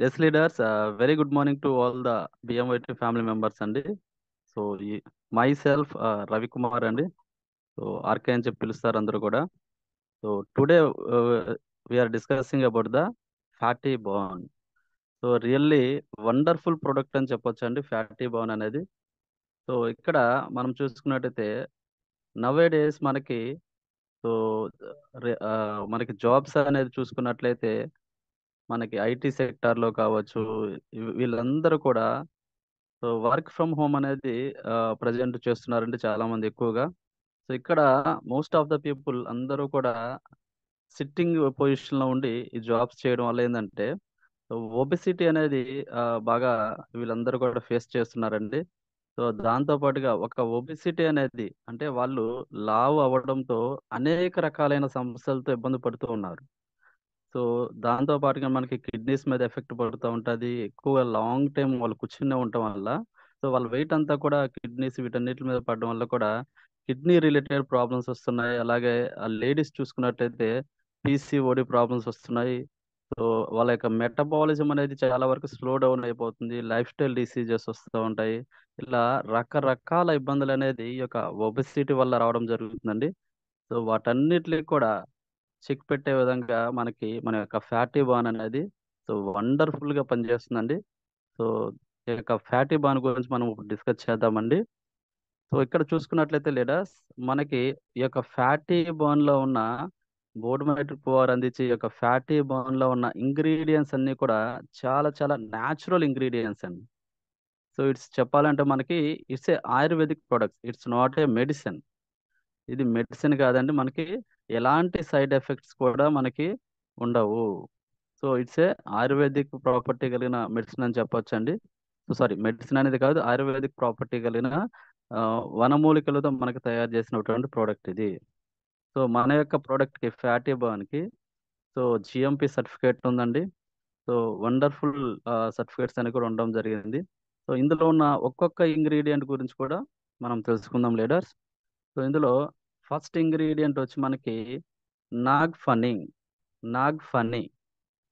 Yes, leaders. Very good morning to all the BMYT family members అండి. So ఈ myself Ravikumar అండి. So RK అని చెప్పి పిలుస్తారు అందరూ కూడా. So today we are discussing about the fatty burn. So really wonderful product అని చెప్పొచ్చు అండి ఫ్యాటీ బర్న్ అనేది. సో ఇక్కడ మనం చూసుకున్నట్టయితే నవే డేస్ మనకి సో మనకి జాబ్స్ అనేది చూసుకున్నట్లయితే మనకి ఐటీ సెక్టార్లో కావచ్చు, వీళ్ళందరూ కూడా సో వర్క్ ఫ్రమ్ హోమ్ అనేది ప్రజెంట్ చేస్తున్నారండి చాలా మంది ఎక్కువగా. సో ఇక్కడ మోస్ట్ ఆఫ్ ద పీపుల్ అందరూ కూడా సిట్టింగ్ పొజిషన్ లో ఉండి ఈ జాబ్స్ చేయడం వల్ల ఏంటంటే ఒబెసిటీ అనేది బాగా వీళ్ళందరూ కూడా ఫేస్ చేస్తున్నారండి. సో దాంతో పాటుగా ఒక ఒబెసిటీ అనేది అంటే వాళ్ళు లావు అవ్వడంతో అనేక రకాలైన సమస్యలతో ఇబ్బంది పడుతూ ఉన్నారు. సో దాంతో పాటుగా మనకి కిడ్నీస్ మీద ఎఫెక్ట్ పడుతూ ఉంటుంది. ఎక్కువ లాంగ్ టైం వాళ్ళు కూర్చునే ఉండటం వల్ల సో వాళ్ళ వెయిట్ అంతా కూడా కిడ్నీస్ వీటన్నిటి మీద పడడం వల్ల కూడా కిడ్నీ రిలేటెడ్ ప్రాబ్లమ్స్ వస్తున్నాయి. అలాగే ఆ లేడీస్ చూసుకున్నట్టయితే పీసీఓడి ప్రాబ్లమ్స్ వస్తున్నాయి. సో వాళ్ళ యొక్క మెటబాలిజం అనేది చాలా వరకు స్లో డౌన్ అయిపోతుంది. లైఫ్ స్టైల్ డిసీజెస్ వస్తూ ఉంటాయి. ఇలా రకరకాల ఇబ్బందులు అనేది ఈ యొక్క ఒబెసిటీ వల్ల రావడం జరుగుతుందండి. సో వాటన్నిటిని కూడా చెక్ పెట్టే విధంగా మనకి మన యొక్క ఫ్యాటీ బాన్ అనేది సో వండర్ఫుల్ గా పనిచేస్తుందండి. సో ఈ యొక్క ఫ్యాటీ బాన్ గురించి మనం ఇప్పుడు డిస్కస్ చేద్దామండి. సో ఇక్కడ చూసుకున్నట్లయితే లీడర్స్ మనకి ఈ యొక్క ఫ్యాటీ బాన్ లో ఉన్న బోర్డోమెట్రిక్ పువర్ అందించే ఈ యొక్క ఫ్యాటీ బాన్ లో ఉన్న ఇంగ్రీడియంట్స్ అన్ని కూడా చాలా చాలా న్యాచురల్ ఇంగ్రీడియంట్స్ అండి. సో ఇట్స్ చెప్పాలంటే మనకి it's a ayurvedic products, it's not a medicine. ఇది మెడిసిన్ కాదండి. మనకి ఎలాంటి సైడ్ ఎఫెక్ట్స్ కూడా మనకి ఉండవు. So it's a ayurvedic property కలిగిన మెడిసిన్ అని చెప్పొచ్చు అండి. సో సారీ, మెడిసిన్ అనేది కాదు, ఆయుర్వేదిక్ ప్రాపర్టీ కలిగిన వనమూలికలతో మనకి తయారు చేసినటువంటి ప్రోడక్ట్ ఇది. సో మన యొక్క ప్రోడక్ట్ కి ఫ్యాటీ బర్న్ కి సో జిఎంపి సర్టిఫికేట్ ఉందండి. సో వండర్ఫుల్ సర్టిఫికేట్స్ అని కూడా ఉండడం జరిగింది. సో ఇందులో ఉన్న ఒక్కొక్క ఇంగ్రీడియంట్ గురించి కూడా మనం తెలుసుకుందాం లీడర్స్. సో ఇందులో ఫస్ట్ ఇంగ్రీడియంట్ వచ్చి మనకి నాగ్ ఫనీ. నాగ్ ఫనీ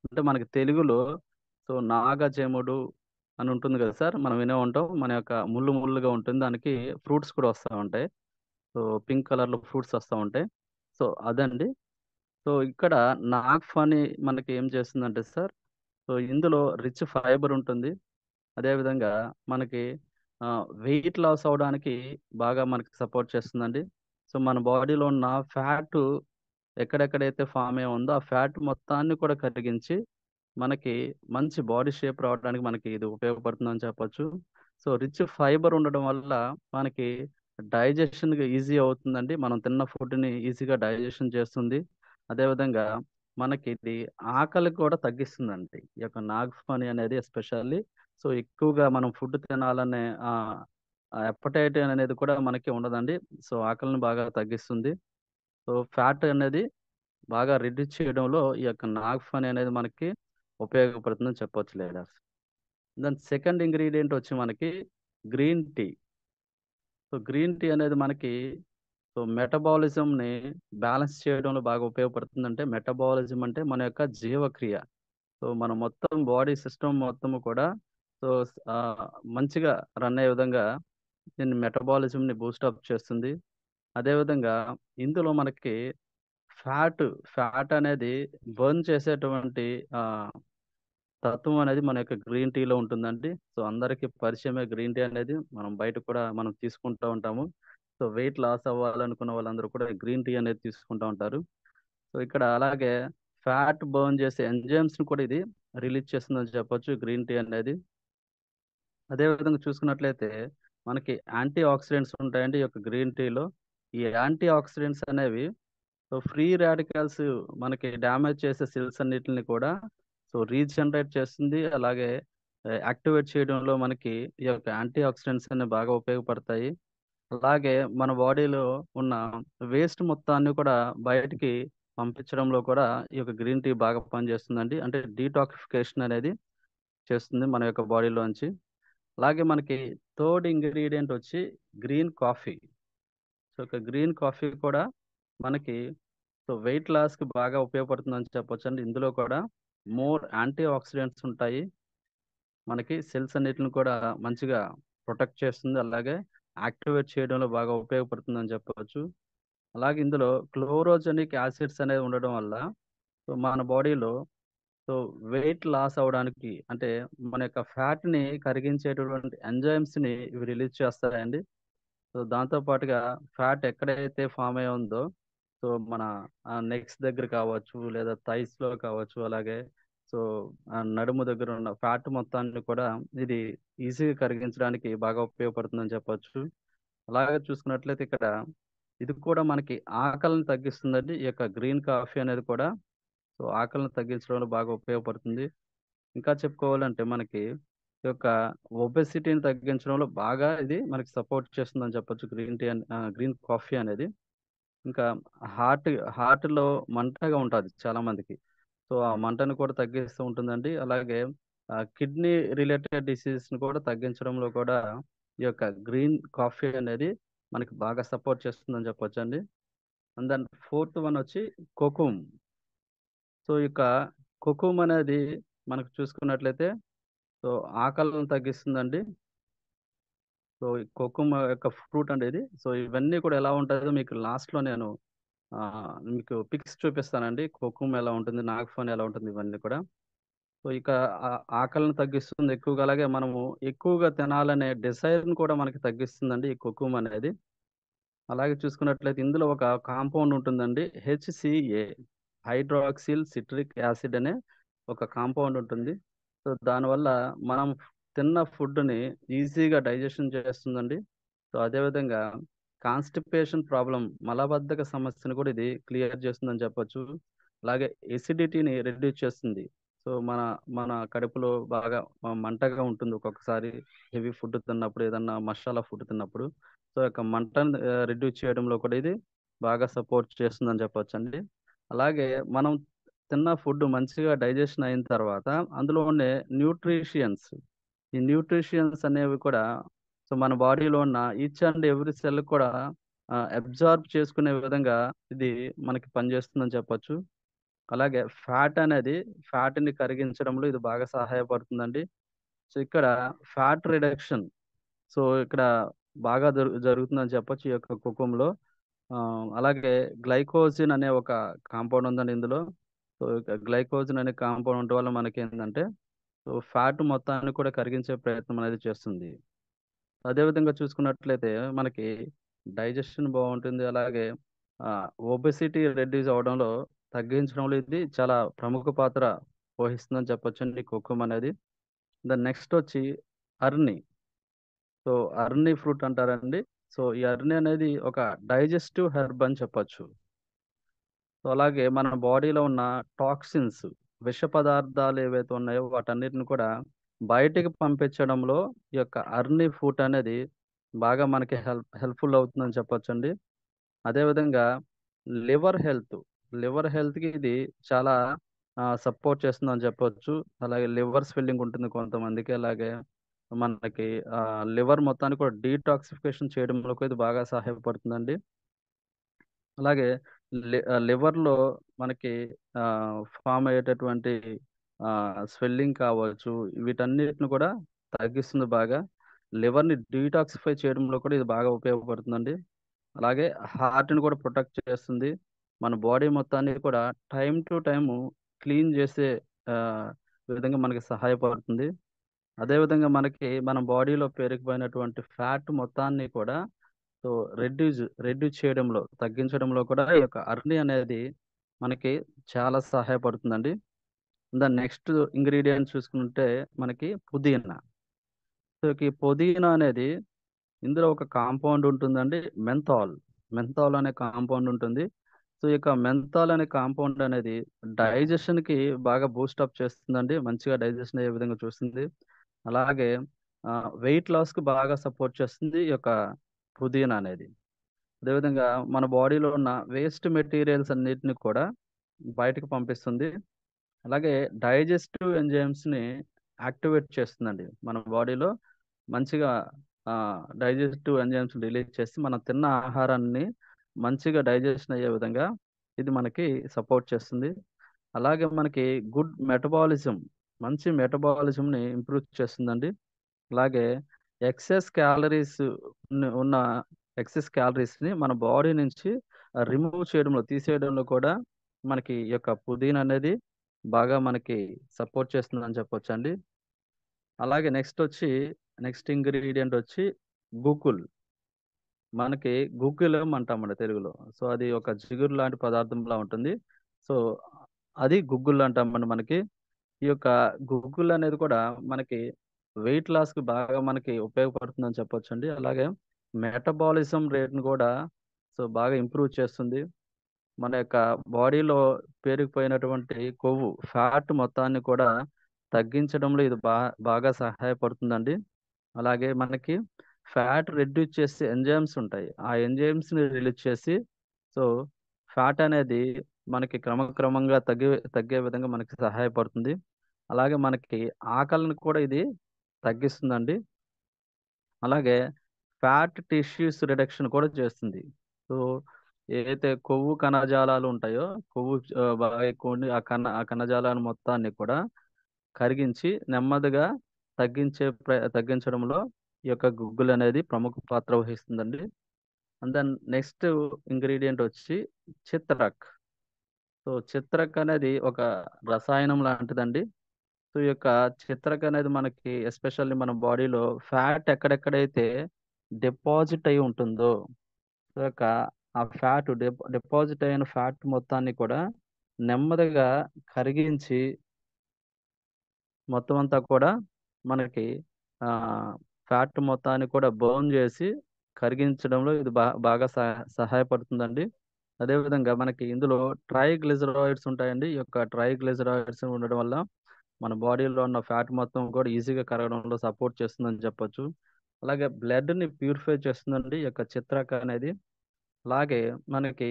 అంటే మనకి తెలుగులో సో నాగజెముడు అని ఉంటుంది కదా సార్, మనం వినే ఉంటాం. మన యొక్క ముళ్ళు ముళ్ళుగా ఉంటుంది, దానికి ఫ్రూట్స్ కూడా వస్తూ ఉంటాయి. సో పింక్ కలర్ లో ఫ్రూట్స్ వస్తూ ఉంటాయి. సో అదండి. సో ఇక్కడ నాగ్ ఫనీ మనకి ఏం చేస్తుందంటే సార్, సో ఇందులో రిచ్ ఫైబర్ ఉంటుంది. అదేవిధంగా మనకి వెయిట్ లాస్ అవడానికి బాగా మనకి సపోర్ట్ చేస్తుందండి. సో మన బాడీలో ఉన్న ఫ్యాట్ ఎక్కడెక్కడైతే ఫామ్ అయి ఉందో ఆ ఫ్యాట్ మొత్తాన్ని కూడా కరిగించి మనకి మంచి బాడీ షేప్ రావడానికి మనకి ఇది ఉపయోగపడుతుందని చెప్పొచ్చు. సో రిచ్ ఫైబర్ ఉండడం వల్ల మనకి డైజెషన్ ఈజీ అవుతుందండి. మనం తిన్న ఫుడ్ని ఈజీగా డైజెషన్ చేస్తుంది. అదేవిధంగా మనకి ఇది ఆకలి కూడా తగ్గిస్తుందండి ఈ యొక్క నాగ్ఫని అనేది ఎస్పెషల్లీ. సో ఎక్కువగా మనం ఫుడ్ తినాలనే అప్పటైట్ అనేది కూడా మనకి ఉండదండి. సో ఆకలిని బాగా తగ్గిస్తుంది. సో ఫ్యాట్ అనేది బాగా రిడ్యూస్ చేయడంలో ఈ యొక్క నాగ్ఫని అనేది మనకి ఉపయోగపడుతుందని చెప్పొచ్చు లీడర్స్. దాని సెకండ్ ఇంగ్రీడియంట్ వచ్చి మనకి green tea. So green tea అనేది మనకి సో మెటబాలిజంని బ్యాలెన్స్ చేయడంలో బాగా ఉపయోగపడుతుందంటే, మెటబాలిజం అంటే మన యొక్క జీవక్రియ. సో మన మొత్తం బాడీ సిస్టమ్ మొత్తము కూడా సో మంచిగా రన్ అయ్యే విధంగా దీన్ని మెటబాలిజంని బూస్టప్ చేస్తుంది. అదేవిధంగా ఇందులో మనకి ఫ్యాట్ ఫ్యాట్ అనేది బర్న్ చేసేటువంటి ఆ, తత్వం అనేది మన యొక్క గ్రీన్ టీలో ఉంటుందండి. సో అందరికీ పరిచయమే గ్రీన్ టీ అనేది, మనం బయట కూడా మనం తీసుకుంటూ ఉంటాము. సో వెయిట్ లాస్ అవ్వాలనుకున్న వాళ్ళందరూ కూడా గ్రీన్ టీ అనేది తీసుకుంటూ ఉంటారు. సో ఇక్కడ అలాగే ఫ్యాట్ బర్న్ చేసే ఎంజైమ్స్ ని కూడా ఇది రిలీజ్ చేస్తుందని చెప్పొచ్చు గ్రీన్ టీ అనేది. అదే విధంగా చూసుకున్నట్లయితే మనకి యాంటీ ఆక్సిడెంట్స్ ఉంటాయండి ఈ యొక్క గ్రీన్ టీలో. ఈ యాంటీ ఆక్సిడెంట్స్ అనేవి సో ఫ్రీ రాడికల్స్ మనకి డ్యామేజ్ చేసే సెల్స్ అన్నిటిని కూడా సో రీజనరేట్ చేస్తుంది. అలాగే యాక్టివేట్ చేయడంలో మనకి ఈ యొక్క యాంటీ ఆక్సిడెంట్స్ అనేవి బాగా ఉపయోగపడతాయి. అలాగే మన బాడీలో ఉన్న వేస్ట్ మొత్తాన్ని కూడా బయటికి పంపించడంలో కూడా ఈ యొక్క గ్రీన్ టీ బాగా పనిచేస్తుందండి. అంటే డీటాక్సిఫికేషన్ అనేది చేస్తుంది మన యొక్క బాడీలోంచి. అలాగే మనకి థర్డ్ ఇంగ్రీడియంట్ వచ్చి గ్రీన్ కాఫీ. సో ఒక గ్రీన్ కాఫీ కూడా మనకి సో వెయిట్ లాస్కి బాగా ఉపయోగపడుతుందని చెప్పొచ్చు అండి. ఇందులో కూడా మోర్ యాంటీ ఆక్సిడెంట్స్ ఉంటాయి. మనకి సెల్స్ అన్నిటిని కూడా మంచిగా ప్రొటెక్ట్ చేస్తుంది. అలాగే యాక్టివేట్ చేయడంలో బాగా ఉపయోగపడుతుందని చెప్పవచ్చు. అలాగే ఇందులో క్లోరోజెనిక్ యాసిడ్స్ అనేవి ఉండడం వల్ల సో మన బాడీలో సో వెయిట్ లాస్ అవ్వడానికి అంటే మన యొక్క ఫ్యాట్‌ని కరిగించేటటువంటి ఎంజైమ్స్‌ని ఇవి రిలీజ్ చేస్తాయండి. సో దాంతో పాటుగా ఫ్యాట్ ఎక్కడైతే ఫార్మ్ అయ్యి ఉందో సో మన నెక్స్ దగ్గర కావచ్చు, లేదా థైస్‌లో కావచ్చు, అలాగే సో నడుము దగ్గర ఉన్న ఫ్యాట్ మొత్తాన్ని కూడా ఇది ఈజీగా కరిగించడానికి బాగా ఉపయోగపడుతుందని చెప్పొచ్చు. అలాగే చూసుకున్నట్లయితే ఇక్కడ ఇది కూడా మనకి ఆకలిని తగ్గిస్తుందండి. ఈ యొక్క గ్రీన్ కాఫీ అనేది కూడా సో ఆకలిని తగ్గించడంలో బాగా ఉపయోగపడుతుంది. ఇంకా చెప్పుకోవాలంటే మనకి ఈ యొక్క ఒబెసిటీని తగ్గించడంలో బాగా ఇది మనకి సపోర్ట్ చేస్తుందని చెప్పొచ్చు గ్రీన్ కాఫీ అనేది. ఇంకా హార్ట్ హార్ట్‌లో మంటగా ఉంటది చాలా మందికి. సో, ఆ మంటను కూడా తగ్గిస్తూ ఉంటుందండి. అలాగే కిడ్నీ రిలేటెడ్ డిసీజ్‌ని కూడా తగ్గించడంలో కూడా ఈ యొక్క గ్రీన్ కాఫీ అనేది మనకి బాగా సపోర్ట్ చేస్తుందని చెప్పొచ్చండి. అండ్ దెన్ ఫోర్త్ వన్ వచ్చి కోకూమ్. సో, ఇక కోకూమ్ అనేది మనకు చూసుకున్నట్లయితే సో, ఆకలిని తగ్గిస్తుందండి. సో, ఈ కోకూమ్ యొక్క ఫ్రూట్ అండి ఇది. సో, ఇవన్నీ కూడా ఎలా ఉంటదో మీకు లాస్ట్‌లో నేను మీకు పిక్స్ చూపిస్తానండి. కోకూమ్ ఎలా ఉంటుంది, నాగఫని ఎలా ఉంటుంది ఇవన్నీ కూడా. సో, ఇక ఆకలిని తగ్గిస్తుంది ఎక్కువగా. అలాగే మనము ఎక్కువగా తినాలనే డిజైర్‌ని కూడా మనకి తగ్గిస్తుందండి ఈ కోకూమ్ అనేది. అలాగే చూసుకున్నట్లయితే ఇందులో ఒక కాంపౌండ్ ఉంటుందండి. హెచ్‌సిఏ హైడ్రాక్సిల్ సిట్రిక్ యాసిడ్ అనే ఒక కాంపౌండ్ ఉంటుంది. సో, దానివల్ల మనం తిన్న ఫుడ్‌ని ఈజీగా డైజెషన్ చేస్తుందండి. సో, అదే విధంగా కాన్‌స్టిపేషన్ ప్రాబ్లమ్ మలబద్ధక సమస్యను కూడా ఇది క్లియర్ చేస్తుందని చెప్పొచ్చు. అలాగే ఎసిడిటీని రెడ్యూస్ చేస్తుంది. సో, మన మన కడుపులో బాగా మంటగా ఉంటుంది ఒక్కొక్కసారి హెవీ ఫుడ్ తిన్నప్పుడు, ఏదన్నా మసాలా ఫుడ్ తిన్నప్పుడు. సో, యొక్క మంటను రెడ్యూస్ చేయడంలో కూడా ఇది బాగా సపోర్ట్ చేస్తుందని చెప్పొచ్చండి. అలాగే మనం తిన్న ఫుడ్ మంచిగా డైజెషన్ అయిన తర్వాత అందులో ఉండే న్యూట్రిషియన్స్ ఈ న్యూట్రిషియన్స్ అనేవి కూడా సో మన బాడీలో ఉన్న ఈచ్ అండ్ ఎవ్రీ సెల్ కూడా అబ్జార్బ్ చేసుకునే విధంగా ఇది మనకి పనిచేస్తుందని చెప్పొచ్చు. అలాగే ఫ్యాట్ అనేది ఫ్యాట్‌ని కరిగించడంలో ఇది బాగా సహాయపడుతుందండి. సో, ఇక్కడ ఫ్యాట్ రిడక్షన్ సో, ఇక్కడ బాగా జరుగుతుందని చెప్పొచ్చు ఈ యొక్క కోకోమ్‌లో. అలాగే గ్లైకోజన్ అనే ఒక కాంపౌండ్ ఉందండి ఇందులో. సో, ఇక గ్లైకోజన్ అనే కాంపౌండ్ ఉండటం వల్ల మనకేందంటే సో, ఫ్యాట్ మొత్తాన్ని కూడా కరిగించే ప్రయత్నం అనేది చేస్తుంది. అదే విధంగా చూసుకున్నట్లయితే మనకి డైజెషన్ బావుంటుంది. అలాగే ఒబెసిటీ రెడ్యూస్ అవ్వడంలో తగ్గించడంలో ఇది చాలా ప్రముఖ పాత్ర వహిస్తుందని చెప్పొచ్చండి కోకూమ్ అనేది. దాని నెక్స్ట్ వచ్చి అర్ని. సో, అర్ని ఫ్రూట్ అంటారండి. సో, ఈ అర్ని అనేది ఒక డైజెస్టివ్ హెర్బ్ అని చెప్పొచ్చు. సో, అలాగే మన బాడీలో ఉన్న టాక్సిన్స్, విష పదార్థాలు ఏవైతే ఉన్నాయో వాటన్నిటిని కూడా బయటికి పంపించడంలో ఈ యొక్క అర్ని ఫ్రూట్ అనేది బాగా మనకి హెల్ప్‌ఫుల్ అవుతుందని చెప్పొచ్చండి. అదే విధంగా లివర్ హెల్త్, లివర్ హెల్త్‌కి ఇది చాలా సపోర్ట్ చేస్తుందని చెప్పొచ్చు. అలాగే లివర్ స్వెల్లింగ్ ఉంటుంది కొంతమందికి. అలాగే మనకి లివర్ మొత్తాన్ని కూడా డీటాక్సిఫికేషన్ చేయడంలో కూడా ఇది బాగా సహాయపడుతుందండి. అలాగే లివర్‌లో మనకి ఫార్మ్ అయ్యేటటువంటి స్వెల్లింగ్ కావచ్చు, వీటన్నిటిని కూడా తగ్గిస్తుంది బాగా. లివర్‌ని డీటాక్సిఫై చేయడంలో కూడా ఇది బాగా ఉపయోగపడుతుందండి. అలాగే హార్ట్‌ని కూడా ప్రొటెక్ట్ చేస్తుంది. మన బాడీ మొత్తాన్ని కూడా టైమ్ టు టైము క్లీన్ చేసే ఆహ్, విధంగా మనకి సహాయపడుతుంది. అదే విధంగా మనకి మన బాడీలో పేరుకుపోయినటువంటి ఫ్యాట్ మొత్తాన్ని కూడా సో, రెడ్యూస్ చేయడంలో, తగ్గించడంలో కూడా ఈ యొక్క అర్ని అనేది మనకి చాలా సహాయపడుతుందండి. దాని నెక్స్ట్ ఇంగ్రీడియెంట్ చూసుకుంటే మనకి పుదీనా. సో, ఈ పుదీనా అనేది ఇందులో ఒక కాంపౌండ్ ఉంటుందండి మెంథాల్. మెంథాల్ అనే కాంపౌండ్ ఉంటుంది. సో, ఈ యొక్క మెంథాల్ అనే కాంపౌండ్ అనేది డైజెషన్‌కి బాగా బూస్టప్ చేస్తుందండి. మంచిగా డైజెషన్ అయ్యే విధంగా చూస్తుంది. అలాగే వెయిట్ లాస్‌కి బాగా సపోర్ట్ చేస్తుంది ఈ యొక్క పుదీనా అనేది. అదేవిధంగా మన బాడీలో ఉన్న వేస్ట్ మెటీరియల్స్ అన్నిటిని కూడా బయటకి పంపిస్తుంది. అలాగే డైజెస్టివ్ ఎంజైమ్స్‌ని యాక్టివేట్ చేస్తుందండి. మన బాడీలో మంచిగా డైజెస్టివ్ ఎంజైమ్స్ రిలీజ్ చేసి మనం తిన్న ఆహారాన్ని మంచిగా డైజెషన్ అయ్యే విధంగా ఇది మనకి సపోర్ట్ చేస్తుంది. అలాగే మనకి గుడ్ మెటబాలిజం, మంచి మెటబాలిజంని ఇంప్రూవ్ చేస్తుందండి. అలాగే ఎక్సెస్ క్యాలరీస్ ఉన్న ఎక్సెస్ క్యాలరీస్ని మన బాడీ నుంచి రిమూవ్ చేయడంలో, తీసేయడంలో కూడా మనకి ఈ యొక్క పుదీనా అనేది బాగా మనకి సపోర్ట్ చేస్తుందని చెప్పొచ్చండి. అలాగే నెక్స్ట్ ఇంగ్రీడియంట్ వచ్చి గుగ్గుల్. మనకి గుగ్గిలం అంటామండి తెలుగులో. సో, అది ఒక జిగురు లాంటి పదార్థంలా ఉంటుంది. సో, అది గుగ్గుల్ అంటామండి మనకి. ఈ యొక్క గుగ్గుల్ అనేది కూడా మనకి వెయిట్ లాస్‌కి బాగా మనకి ఉపయోగపడుతుందని చెప్పొచ్చండి. అలాగే మెటబాలిజం రేట్‌ని కూడా బాగా ఇంప్రూవ్ చేస్తుంది. మన యొక్క బాడీలో పేరుకుపోయినటువంటి కొవ్వు, ఫ్యాట్ మొత్తాన్ని కూడా తగ్గించడంలో ఇది బాగా సహాయపడుతుందండి. అలాగే మనకి ఫ్యాట్ రెడ్యూస్ చేసే ఎంజైమ్స్ ఉంటాయి. ఆ ఎంజైమ్స్‌ని రిలీజ్ చేసి సో, ఫ్యాట్ అనేది మనకి క్రమక్రమంగా తగ్గే విధంగా మనకి సహాయపడుతుంది. అలాగే మనకి ఆకలిని కూడా ఇది తగ్గిస్తుందండి. అలాగే ఫ్యాట్ టిష్యూస్ రిడక్షన్ కూడా చేస్తుంది. సో, ఏదైతే కొవ్వు కణజాలాలు ఉంటాయో, కొవ్వు బాగా ఎక్కువ ఉండి ఆ కణజాలాన్ని మొత్తాన్ని కూడా కరిగించి నెమ్మదిగా తగ్గించడంలో ఈ యొక్క గుగ్గులనేది ప్రముఖ పాత్ర వహిస్తుందండి. అండ్ దెన్ నెక్స్ట్ ఇంగ్రీడియెంట్ వచ్చి చిత్రక్. సో, చిత్రక్ అనేది ఒక రసాయనం లాంటిదండి. సో, ఈ యొక్క చిత్రక్ అనేది మనకి ఎస్పెషల్లీ మన బాడీలో ఫ్యాట్ ఎక్కడెక్కడైతే డిపాజిట్ అయ్యి ఉంటుందో, సో, ఆ ఫ్యాట్ డిపాజిట్ అయిన ఫ్యాట్ మొత్తాన్ని కూడా నెమ్మదిగా కరిగించి మొత్తం అంతా కూడా మనకి ఆహ్, ఫ్యాట్ మొత్తాన్ని కూడా బర్న్ జేసి, కరిగించడంలో ఇది బాగా సహాయపడుతుందండి. అదే విధంగా మనకి ఇందులో ట్రైగ్లిజరాయిడ్స్ ఉంటాయండి. ఈ యొక్క ట్రైగ్లిజరాయిడ్స్ ఉండడం వల్ల మన బాడీలో ఉన్న ఫ్యాట్ మొత్తం కూడా ఈజీగా కరగడంలో సపోర్ట్ చేస్తుందని చెప్పొచ్చు. అలాగే బ్లడ్‌ని ప్యూరిఫై చేస్తుందండి ఈ యొక్క చిత్రక అనేది. అలాగే మనకి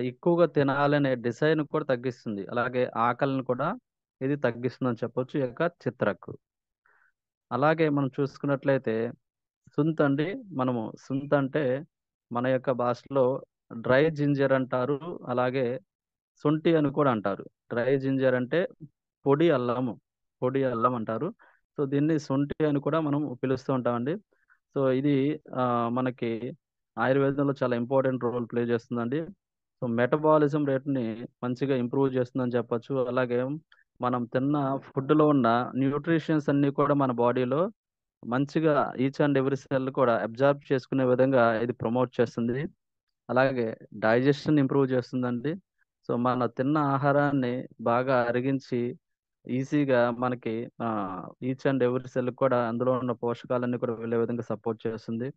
ఎక్కువగా తినాలనే డిజైర్‌ని కూడా తగ్గిస్తుంది. అలాగే ఆకలిని కూడా ఇది తగ్గిస్తుందని చెప్పొచ్చు ఈ యొక్క చిత్రకు. అలాగే మనం చూసుకున్నట్లయితే సుంత్ అండి. సుంత్ అంటే మన యొక్క భాషలో డ్రై జింజర్ అంటారు. అలాగే శొంఠి అని కూడా అంటారు. డ్రై జింజర్ అంటే పొడి అల్లము. పొడి అల్లం అంటారు. సో, దీన్ని శొంఠి అని కూడా మనం పిలుస్తూ ఉంటామండి. సో, ఇది మనకి ఆయుర్వేదంలో చాలా ఇంపార్టెంట్ రోల్ ప్లే చేస్తుందండి. సో, మెటబాలిజం రేట్‌ని మంచిగా ఇంప్రూవ్ చేస్తుందని చెప్పొచ్చు. అలాగే మనం తిన్న ఫుడ్‌లో ఉన్న న్యూట్రిషన్స్ అన్నీ కూడా మన బాడీలో మంచిగా ఈచ్ అండ్ ఎవ్రీ సెల్ కూడా అబ్జార్బ్ చేసుకునే విధంగా ఇది ప్రమోట్ చేస్తుంది. అలాగే డైజెషన్ ఇంప్రూవ్ చేస్తుందండి. సో, మన తిన్న ఆహారాన్ని బాగా అరిగించి ఈజీగా మనకి ఈచ్ అండ్ ఎవ్రీ సెల్‌కి కూడా అందులో ఉన్న పోషకాలన్నీ కూడా వెళ్ళే విధంగా సపోర్ట్ చేస్తుంది.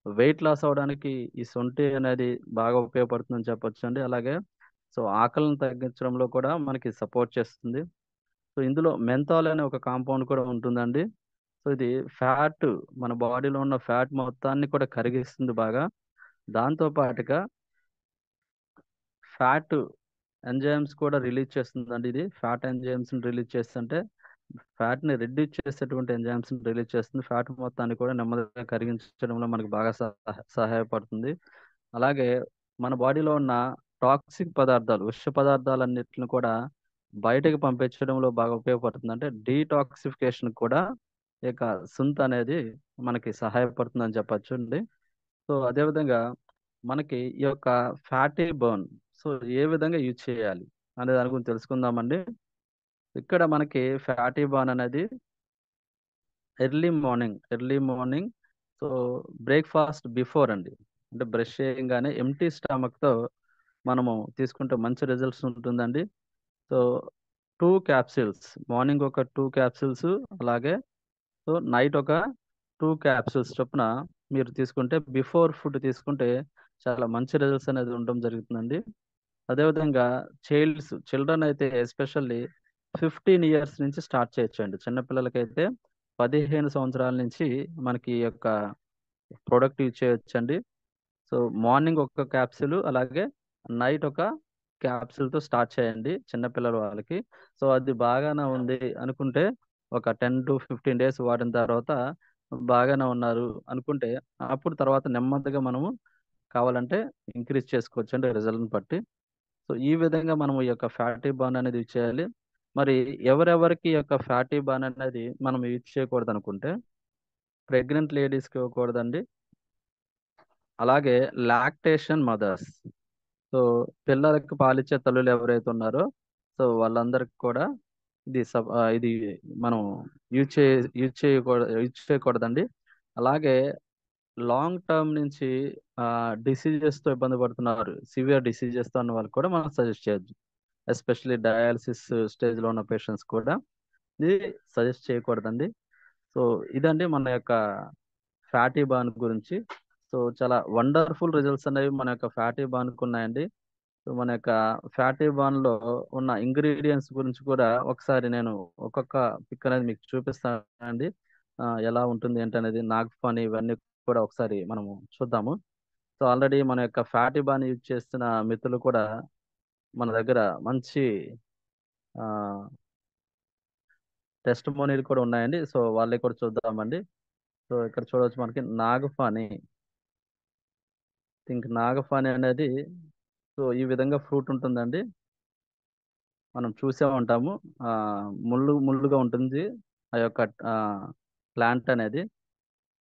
వెయిట్ లాస్ అవ్వడానికి ఈ శొంఠి అనేది బాగా ఉపయోగపడుతుందని చెప్పొచ్చండి. అలాగే ఆకలిని తగ్గించడంలో కూడా మనకి సపోర్ట్ చేస్తుంది. సో, ఇందులో మెంథాల్ అనే ఒక కాంపౌండ్ కూడా ఉంటుందండి. సో, ఇది మన బాడీలో ఉన్న ఫ్యాట్ మొత్తాన్ని కూడా కరిగిస్తుంది బాగా. దాంతో పాటుగా ఫ్యాట్ ఎంజైమ్స్ కూడా రిలీజ్ చేస్తుందండి ఇది. ఫ్యాట్ ఎంజైమ్స్‌ని రిలీజ్ చేస్తుంటే, ఫ్యాట్‌ని రెడ్యూస్ చేసేటువంటి ఎంజైమ్స్‌ని రిలీజ్ చేస్తుంది. ఫ్యాట్ మొత్తాన్ని కూడా నెమ్మదిగా కరిగించడంలో మనకు బాగా సహాయపడుతుంది. అలాగే మన బాడీలో ఉన్న టాక్సిక్ పదార్థాలు, విష పదార్థాలన్నిటిని కూడా బయటకి పంపించడంలో బాగా ఉపయోగపడుతుంది. అంటే డీటాక్సిఫికేషన్ కూడా ఈ యొక్క సుంత్ అనేది మనకి సహాయపడుతుందని చెప్పొచ్చండి. సో, అదే విధంగా మనకి ఈ యొక్క ఫ్యాటీ బర్న్ ఏ విధంగా యూజ్ చేయాలి అనే దాని గురించి తెలుసుకుందామండి. ఇక్కడ మనకి ఫ్యాటీ బర్న్ అనేది early morning so, breakfast before అండి. అంటే బ్రష్ చేయంగానే ఎంప్టీ స్టమక్‌తో మనము తీసుకుంటే మంచి రిజల్ట్స్ ఉంటుందండి. సో, 2 క్యాప్సూల్స్ మార్నింగ్ ఒక 2 క్యాప్సూల్స్ అలాగే నైట్ ఒక 2 క్యాప్సూల్స్ చొప్పున మీరు తీసుకుంటే బిఫోర్ ఫుడ్ తీసుకుంటే చాలా మంచి రిజల్ట్స్ అనేది ఉండడం జరుగుతుందండి. అదేవిధంగా చిల్డ్రన్ అయితే ఎస్పెషల్లీ 15 ఇయర్స్ నుంచి స్టార్ట్ చేయొచ్చండి. చిన్న పిల్లలకైతే 15 సంవత్సరాల నుంచి మనకి ఈ యొక్క ప్రొడక్ట్ యూజ్ చేయొచ్చండి. సో, మార్నింగ్ ఒక క్యాప్సూల్ అలాగే నైట్ ఒక క్యాప్సూల్‌తో స్టార్ట్ చేయండి చిన్న పిల్లల వాళ్ళకి. సో, అది బాగానే ఉంది అనుకుంటే ఒక 10-15 డేస్ వాడిన తర్వాత బాగానే ఉన్నారు అనుకుంటే అప్పుడు తర్వాత నెమ్మదిగా మనము కావాలంటే ఇంక్రీజ్ చేసుకోవచ్చండి రిజల్ట్‌ని బట్టి. సో ఈ విధంగా మనం ఈ యొక్క ఫ్యాటీ బర్న్ అనేది యూజ్ చేయాలి. మరి ఎవరెవరికి ఈ యొక్క ఫ్యాటీ బర్న్ అనేది మనం యూజ్ చేయకూడదు అనుకుంటే, ప్రెగ్నెంట్ లేడీస్కి ఇవ్వకూడదండి. అలాగే లాక్టేషన్ మదర్స్, సో పిల్లలకు పాలిచ్చే తల్లులు ఎవరైతే ఉన్నారో సో వాళ్ళందరికి కూడా ఇది మనం యూజ్ చేయకూడదండి. అలాగే లాంగ్ టర్మ్ నుంచి డిసీజెస్తో ఇబ్బంది పడుతున్నారు, సివియర్ డిసీజెస్తో ఉన్న వాళ్ళకి కూడా మనం సజెస్ట్ చేయొచ్చు. ఎస్పెషల్లీ డయాలసిస్ స్టేజ్లో ఉన్న పేషెంట్స్ కూడా ఇది సజెస్ట్ చేయకూడదండి. సో ఇదండి మన యొక్క ఫ్యాటీ బర్న్ గురించి. సో చాలా వండర్ఫుల్ రిజల్ట్స్ అనేవి మన యొక్క ఫ్యాటీ బర్న్కి ఉన్నాయండి. సో మన యొక్క ఫ్యాటీ బర్న్లో ఉన్న ఇంగ్రీడియంట్స్ గురించి కూడా ఒకసారి నేను ఒక్కొక్క పిక్ అనేది మీకు చూపిస్తానండి. ఎలా ఉంటుంది ఏంటనేది నాగ్ఫాని ఇవన్నీ కూడా ఒకసారి మనము చూద్దాము. సో ఆల్రెడీ మన యొక్క ఫ్యాటీ బర్న్ యూజ్ చేస్తున్న మిత్రులు కూడా మన దగ్గర మంచి టెస్ట్ మోనీలు కూడా ఉన్నాయండి. సో వాళ్ళే కూడా చూద్దామండి. సో ఇక్కడ చూడవచ్చు మనకి నాగఫాని. నాగఫాని అనేది సో ఈ విధంగా ఫ్రూట్ ఉంటుందండి. మనం చూసే ఉంటాము. ఆ ముళ్ళుగా ఉంటుంది ఆ యొక్క ప్లాంట్ అనేది.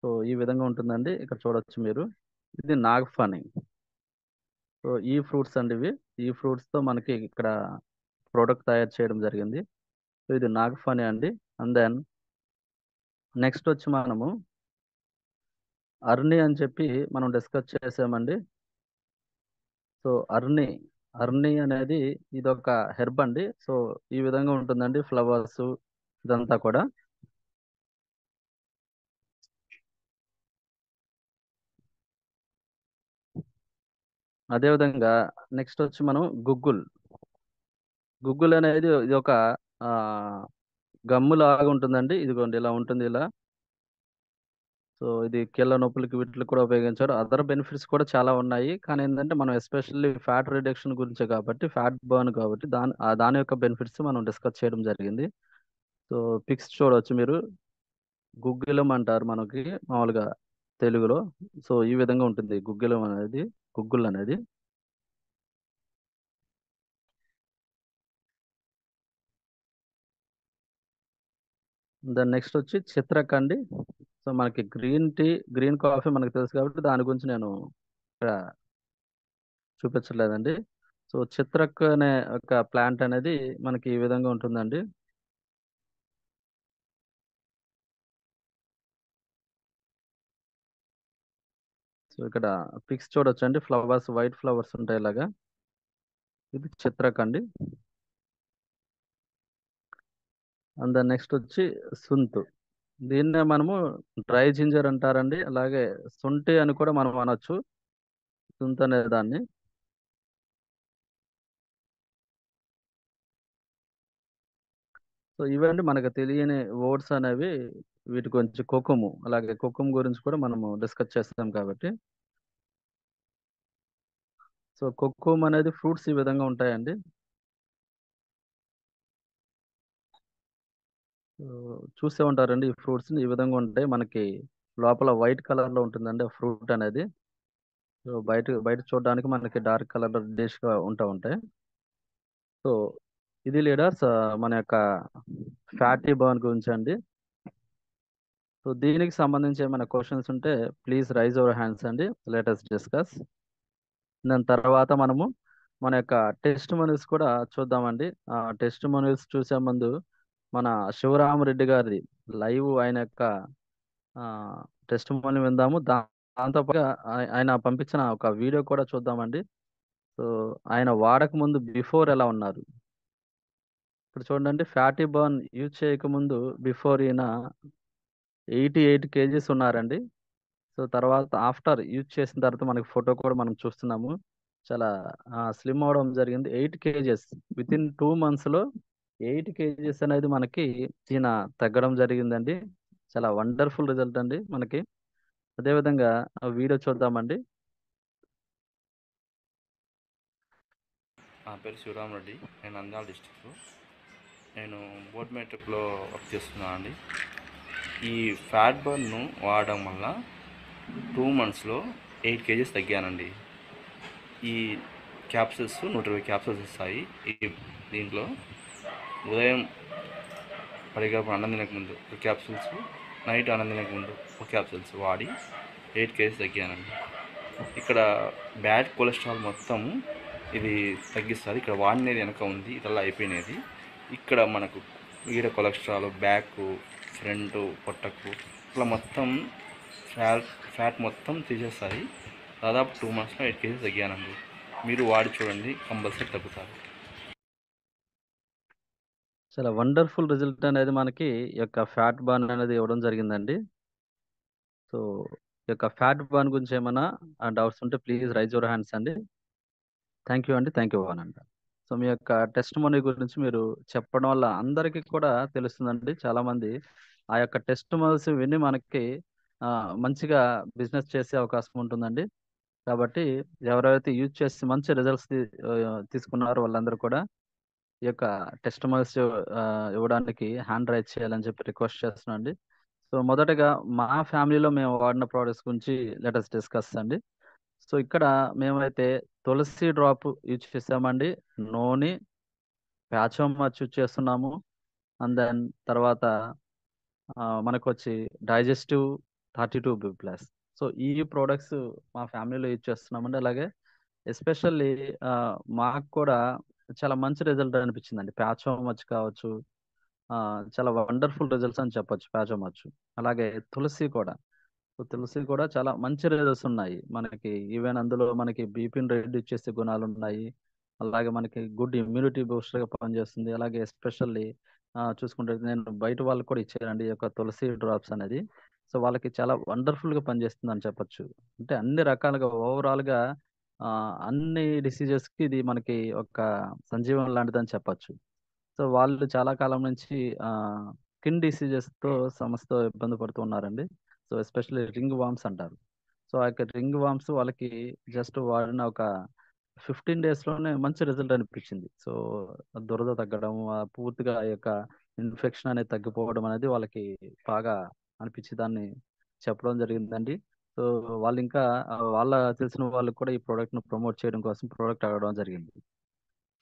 సో ఈ విధంగా ఉంటుందండి. ఇక్కడ చూడొచ్చు మీరు. ఇది నాగఫాని. సో ఈ ఫ్రూట్స్ అండి ఇవి. ఈ ఫ్రూట్స్ తో మనకి ఇక్కడ ప్రోడక్ట్ తయారు చేయడం జరిగింది. సో ఇది నాగఫాని అండి. అండ్ దెన్ నెక్స్ట్ వచ్చి మనము అర్ని అని చెప్పి మనం డిస్కస్ చేసామండి. సో అర్ని అనేది ఇది ఒక హెర్బ్ అండి. సో ఈ విధంగా ఉంటుందండి ఫ్లవర్స్ ఇదంతా కూడా. అదేవిధంగా నెక్స్ట్ వచ్చి మనం గుగ్గుల్ అనేది ఇది ఒక ఆ గమ్ము లాగా ఉంటుందండి. ఇదిగోండి ఇలా ఉంటుంది ఇలా. సో ఇది కీళ్ళ నొప్పులకి వీటికి కూడా ఉపయోగించారు. అదర్ బెనిఫిట్స్ కూడా చాలా ఉన్నాయి. కానీ ఏంటంటే మనం ఎస్పెషల్లీ ఫ్యాట్ రిడక్షన్ గురించే కాబట్టి, ఫ్యాట్ బర్న్ కాబట్టి దాని యొక్క బెనిఫిట్స్ మనం డిస్కస్ చేయడం జరిగింది. సో పిక్స్ చూడవచ్చు మీరు. గుగ్గిలం అంటారు మనకి మామూలుగా తెలుగులో. సో ఈ విధంగా ఉంటుంది గుగ్గుల్ అనేది. దాని నెక్స్ట్ వచ్చి చిత్రకండి. సో మనకి గ్రీన్ కాఫీ మనకు తెలుసు కాబట్టి దాని గురించి నేను ఇక్కడ చూపించలేదండి. సో చిత్రక్ అనే ఒక ప్లాంట్ అనేది మనకి ఈ విధంగా ఉంటుందండి. సో ఇక్కడ పిక్స్ చూడొచ్చండి. ఫ్లవర్స్, వైట్ ఫ్లవర్స్ ఉంటాయి ఇలాగా. ఇది చిత్రక్ అండి. అండ్ దాని నెక్స్ట్ వచ్చి సుంత్. దీన్నే మనము డ్రై జింజర్ అంటారండి. అలాగే శుంఠి అని కూడా మనం అనొచ్చు, సుంత్ అనే దాన్ని. సో ఇవండి మనకు తెలియని వర్డ్స్ అనేవి. వీటి గురించి అలాగే కొక్కుము గురించి కూడా మనము డిస్కస్ చేస్తాం కాబట్టి. సో కొక్కుమ్ అనేది ఫ్రూట్స్ ఈ విధంగా ఉంటాయండి. సో చూసే ఉంటారండి ఈ ఫ్రూట్స్ ఈ విధంగా ఉంటాయి. మనకి లోపల వైట్ కలర్ లో ఉంటుందండి ఆ ఫ్రూట్ అనేది. సో బయట చూడడానికి మనకి డార్క్ కలర్ డిష్ గా ఉంటాయి. సో ఇది లీడర్స్ మన యొక్క ఫ్యాటీ బర్న్ గురించి అండి. సో దీనికి సంబంధించి ఏమైనా క్వశ్చన్స్ ఉంటే ప్లీజ్ రైజ్ అవర్ హ్యాండ్స్ అండి. Latest discuss. దాని తర్వాత మనము మన యొక్క టెస్ట్ మనీస్ కూడా చూద్దామండి. ఆ టెస్ట్ మనీస్ చూసే ముందు మన శివరామరెడ్డి గారి లైవ్ ఆయన యొక్క టెస్ట్ మనీ విందాము. దాంతో పాటు ఆయన పంపించిన ఒక వీడియో కూడా చూద్దామండి. సో ఆయన వాడక ముందు బిఫోర్ ఎలా ఉన్నారు ఇప్పుడు చూడండి. ఫ్యాటీ బర్న్ యూజ్ చేయకముందు బిఫోర్ ఈయన 88 కేజీస్ ఉన్నారండి. సో తర్వాత ఆఫ్టర్ యూజ్ చేసిన తర్వాత మనకి ఫోటో కూడా మనం చూస్తున్నాము. చాలా స్లిమ్ అవడం జరిగింది. 8 కేజెస్ విత్ ఇన్ 2 months లో 8 కేజెస్ అనేది మనకి ఈయన తగ్గడం జరిగిందండి. చాలా వండర్ఫుల్ రిజల్ట్ అండి మనకి. అదేవిధంగా ఆ వీడియో చూద్దామండి. నా పేరు శివరామరెడ్డి. నేను నంద్యాల డిస్టిక్. నేను బోర్డ్ మెట్రిక్లో వర్క్ చేస్తున్నాను అండి. ఈ ఫ్యాట్ బర్న్ను వాడడం వల్ల 2 monthsలో 8 కేజీస్ తగ్గానండి. ఈ క్యాప్సూల్స్ 120 క్యాప్సూల్స్ ఇస్తాయి. ఈ దీంట్లో ఉదయం పరిగెప్పుడు అన్నం తినకముందు ఒక క్యాప్సూల్స్, నైట్ అన్నం తినకముందు ఒక క్యాప్సూల్స్ వాడి 8 kgs తగ్గానండి. ఇక్కడ బ్యాడ్ కొలెస్ట్రాల్ మొత్తం ఇది తగ్గిస్తుంది. ఇక్కడ వాడినది వెనక ఉంది, ఇదల్లా అయిపోయినది. ఇక్కడ మనకు ఈడ కొలెస్ట్రాల్, బ్యాక్, ఫ్రంట్, పొట్టకు ఇట్లా మొత్తం ఫ్యాట్ మొత్తం తీసేస్తుంది. దాదాపు 2 monthsలో 8 kgs తగ్గానండి. మీరు వాడి చూడండి, కంపల్సరీ తగ్గుతారు. చాలా వండర్ఫుల్ రిజల్ట్ అనేది మనకి ఈ యొక్క ఫ్యాట్ బర్న్ అనేది ఇవ్వడం జరిగిందండి. సో ఈ యొక్క ఫ్యాట్ బర్న్ గురించి ఏమైనా డౌట్స్ ఉంటే ప్లీజ్ రైజ్ యువర్ హ్యాండ్స్ అండి. థ్యాంక్ యూ అండి, థ్యాంక్ యూ అండి. సో మీ యొక్క టెస్ట్ మనీ గురించి మీరు చెప్పడం వల్ల అందరికీ కూడా తెలుస్తుందండి. చాలా మంది ఆ యొక్క టెస్ట్ మనీస్ విని మనకి మంచిగా బిజినెస్ చేసే అవకాశం ఉంటుందండి. కాబట్టి ఎవరైతే యూజ్ చేసి మంచి రిజల్ట్స్ తీసుకున్నారో వాళ్ళందరూ కూడా ఈ యొక్క టెస్ట్ మనీస్ ఇవ్వడానికి హ్యాండ్ రైజ్ చేయాలని చెప్పి రిక్వెస్ట్ చేస్తున్నాను అండి. సో మొదటగా మా ఫ్యామిలీలో మేము వాడిన ప్రోడక్ట్స్ గురించి లెటర్స్ డిస్కస్ అండి. సో ఇక్కడ మేమైతే తులసి డ్రాప్ యూజ్ చేసామండి, నూనె, ప్యాచోమచ్ యూజ్ చేస్తున్నాము, అండ్ దెన్ తర్వాత మనకు వచ్చి డైజెస్టివ్ 32B+. సో ఈ ప్రోడక్ట్స్ మా ఫ్యామిలీలో యూజ్ చేస్తున్నామండి. అలాగే ఎస్పెషల్లీ మాకు కూడా చాలా మంచి రిజల్ట్ అనిపించిందండి. ప్యాచోమచ్ కావచ్చు, చాలా వండర్ఫుల్ రిజల్ట్స్ అని చెప్పొచ్చు ప్యాచోమచ్. అలాగే తులసి కూడా, సో తులసి కూడా చాలా మంచి రిజల్ట్స్ ఉన్నాయి మనకి. ఈవెన్ అందులో మనకి బీపీని రెడ్యూస్ చేసే గుణాలు ఉన్నాయి. అలాగే మనకి గుడ్ ఇమ్యూనిటీ బూస్టర్గా పనిచేస్తుంది. అలాగే ఎస్పెషల్లీ చూసుకుంటే నేను బయట వాళ్ళకి కూడా ఇచ్చానండి ఈ యొక్క తులసి డ్రాప్స్ అనేది. సో వాళ్ళకి చాలా వండర్ఫుల్గా పనిచేస్తుంది అని చెప్పొచ్చు. అంటే అన్ని రకాలుగా ఓవరాల్గా అన్ని డిసీజెస్కి ఇది మనకి ఒక సంజీవనం లాంటిదని చెప్పొచ్చు. సో వాళ్ళు చాలా కాలం నుంచి స్కిన్ డిసీజెస్తో సమస్యతో ఇబ్బంది పడుతూ ఉన్నారండి. సో ఎస్పెషల్లీ రింగ్ వామ్స్ అంటారు. సో ఆ యొక్క రింగ్ వామ్స్ వాళ్ళకి జస్ట్ వాడిన ఒక 15 డేస్లోనే మంచి రిజల్ట్ అనిపించింది. సో దురద తగ్గడం, పూర్తిగా ఆ యొక్క ఇన్ఫెక్షన్ అనేది తగ్గిపోవడం అనేది వాళ్ళకి బాగా అనిపించి దాన్ని చెప్పడం జరిగిందండి. సో వాళ్ళు ఇంకా వాళ్ళ తెలిసిన వాళ్ళకి కూడా ఈ ప్రోడక్ట్ను ప్రమోట్ చేయడం కోసం ప్రోడక్ట్ అడగడం జరిగింది.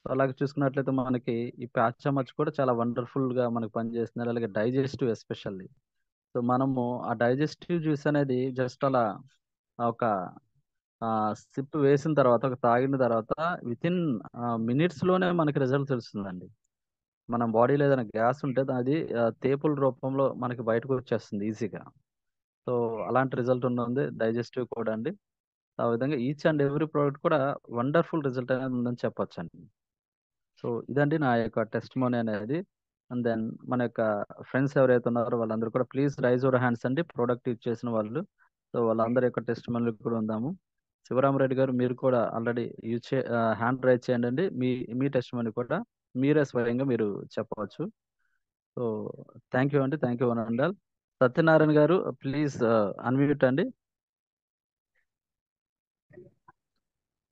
సో అలాగే చూసుకున్నట్లయితే మనకి ఈ ప్యాచమచ్ కూడా చాలా వండర్ఫుల్గా మనకి పనిచేస్తుంది. అలాగే డైజెస్టివ్ ఎస్పెషల్లీ. సో మనము ఆ డైజెస్టివ్ జ్యూస్ అనేది జస్ట్ అలా ఒక సిప్ వేసిన తర్వాత, ఒక తాగిన తర్వాత వితిన్ మినిట్స్లోనే మనకి రిజల్ట్ తెలుస్తుందండి. మన బాడీలో ఏదైనా గ్యాస్ ఉంటే అది తేపుల రూపంలో మనకి బయటకు వచ్చేస్తుంది ఈజీగా. సో అలాంటి రిజల్ట్ ఉన్నది డైజెస్టివ్ కూడా అండి. ఆ విధంగా ఈచ్ అండ్ ఎవ్రీ ప్రోడక్ట్ కూడా వండర్ఫుల్ రిజల్ట్ అనేది ఉందని చెప్పొచ్చు అండి. సో ఇదండి నా యొక్క టెస్ట్ మనీ అనేది. అండ్ దెన్ మన యొక్క ఫ్రెండ్స్ ఎవరైతే ఉన్నారో వాళ్ళందరూ కూడా ప్లీజ్ రైజ్ యువర్ హ్యాండ్స్ అండి, ప్రోడక్ట్ యూజ్ చేసిన వాళ్ళు. సో వాళ్ళందరి యొక్క టెస్ట్ మనీలు కూడా ఉందాము. శివరామరెడ్డి గారు మీరు కూడా ఆల్రెడీ హ్యాండ్ రైజ్ చేయండి అండి. మీ మీ టెస్ట్ మనీ కూడా మీరే స్వయంగా మీరు చెప్పవచ్చు. సో థ్యాంక్ యూ అండి, థ్యాంక్ యూ అనండాల్. సత్యనారాయణ గారు ప్లీజ్ అన్మ్యూట్ అండి.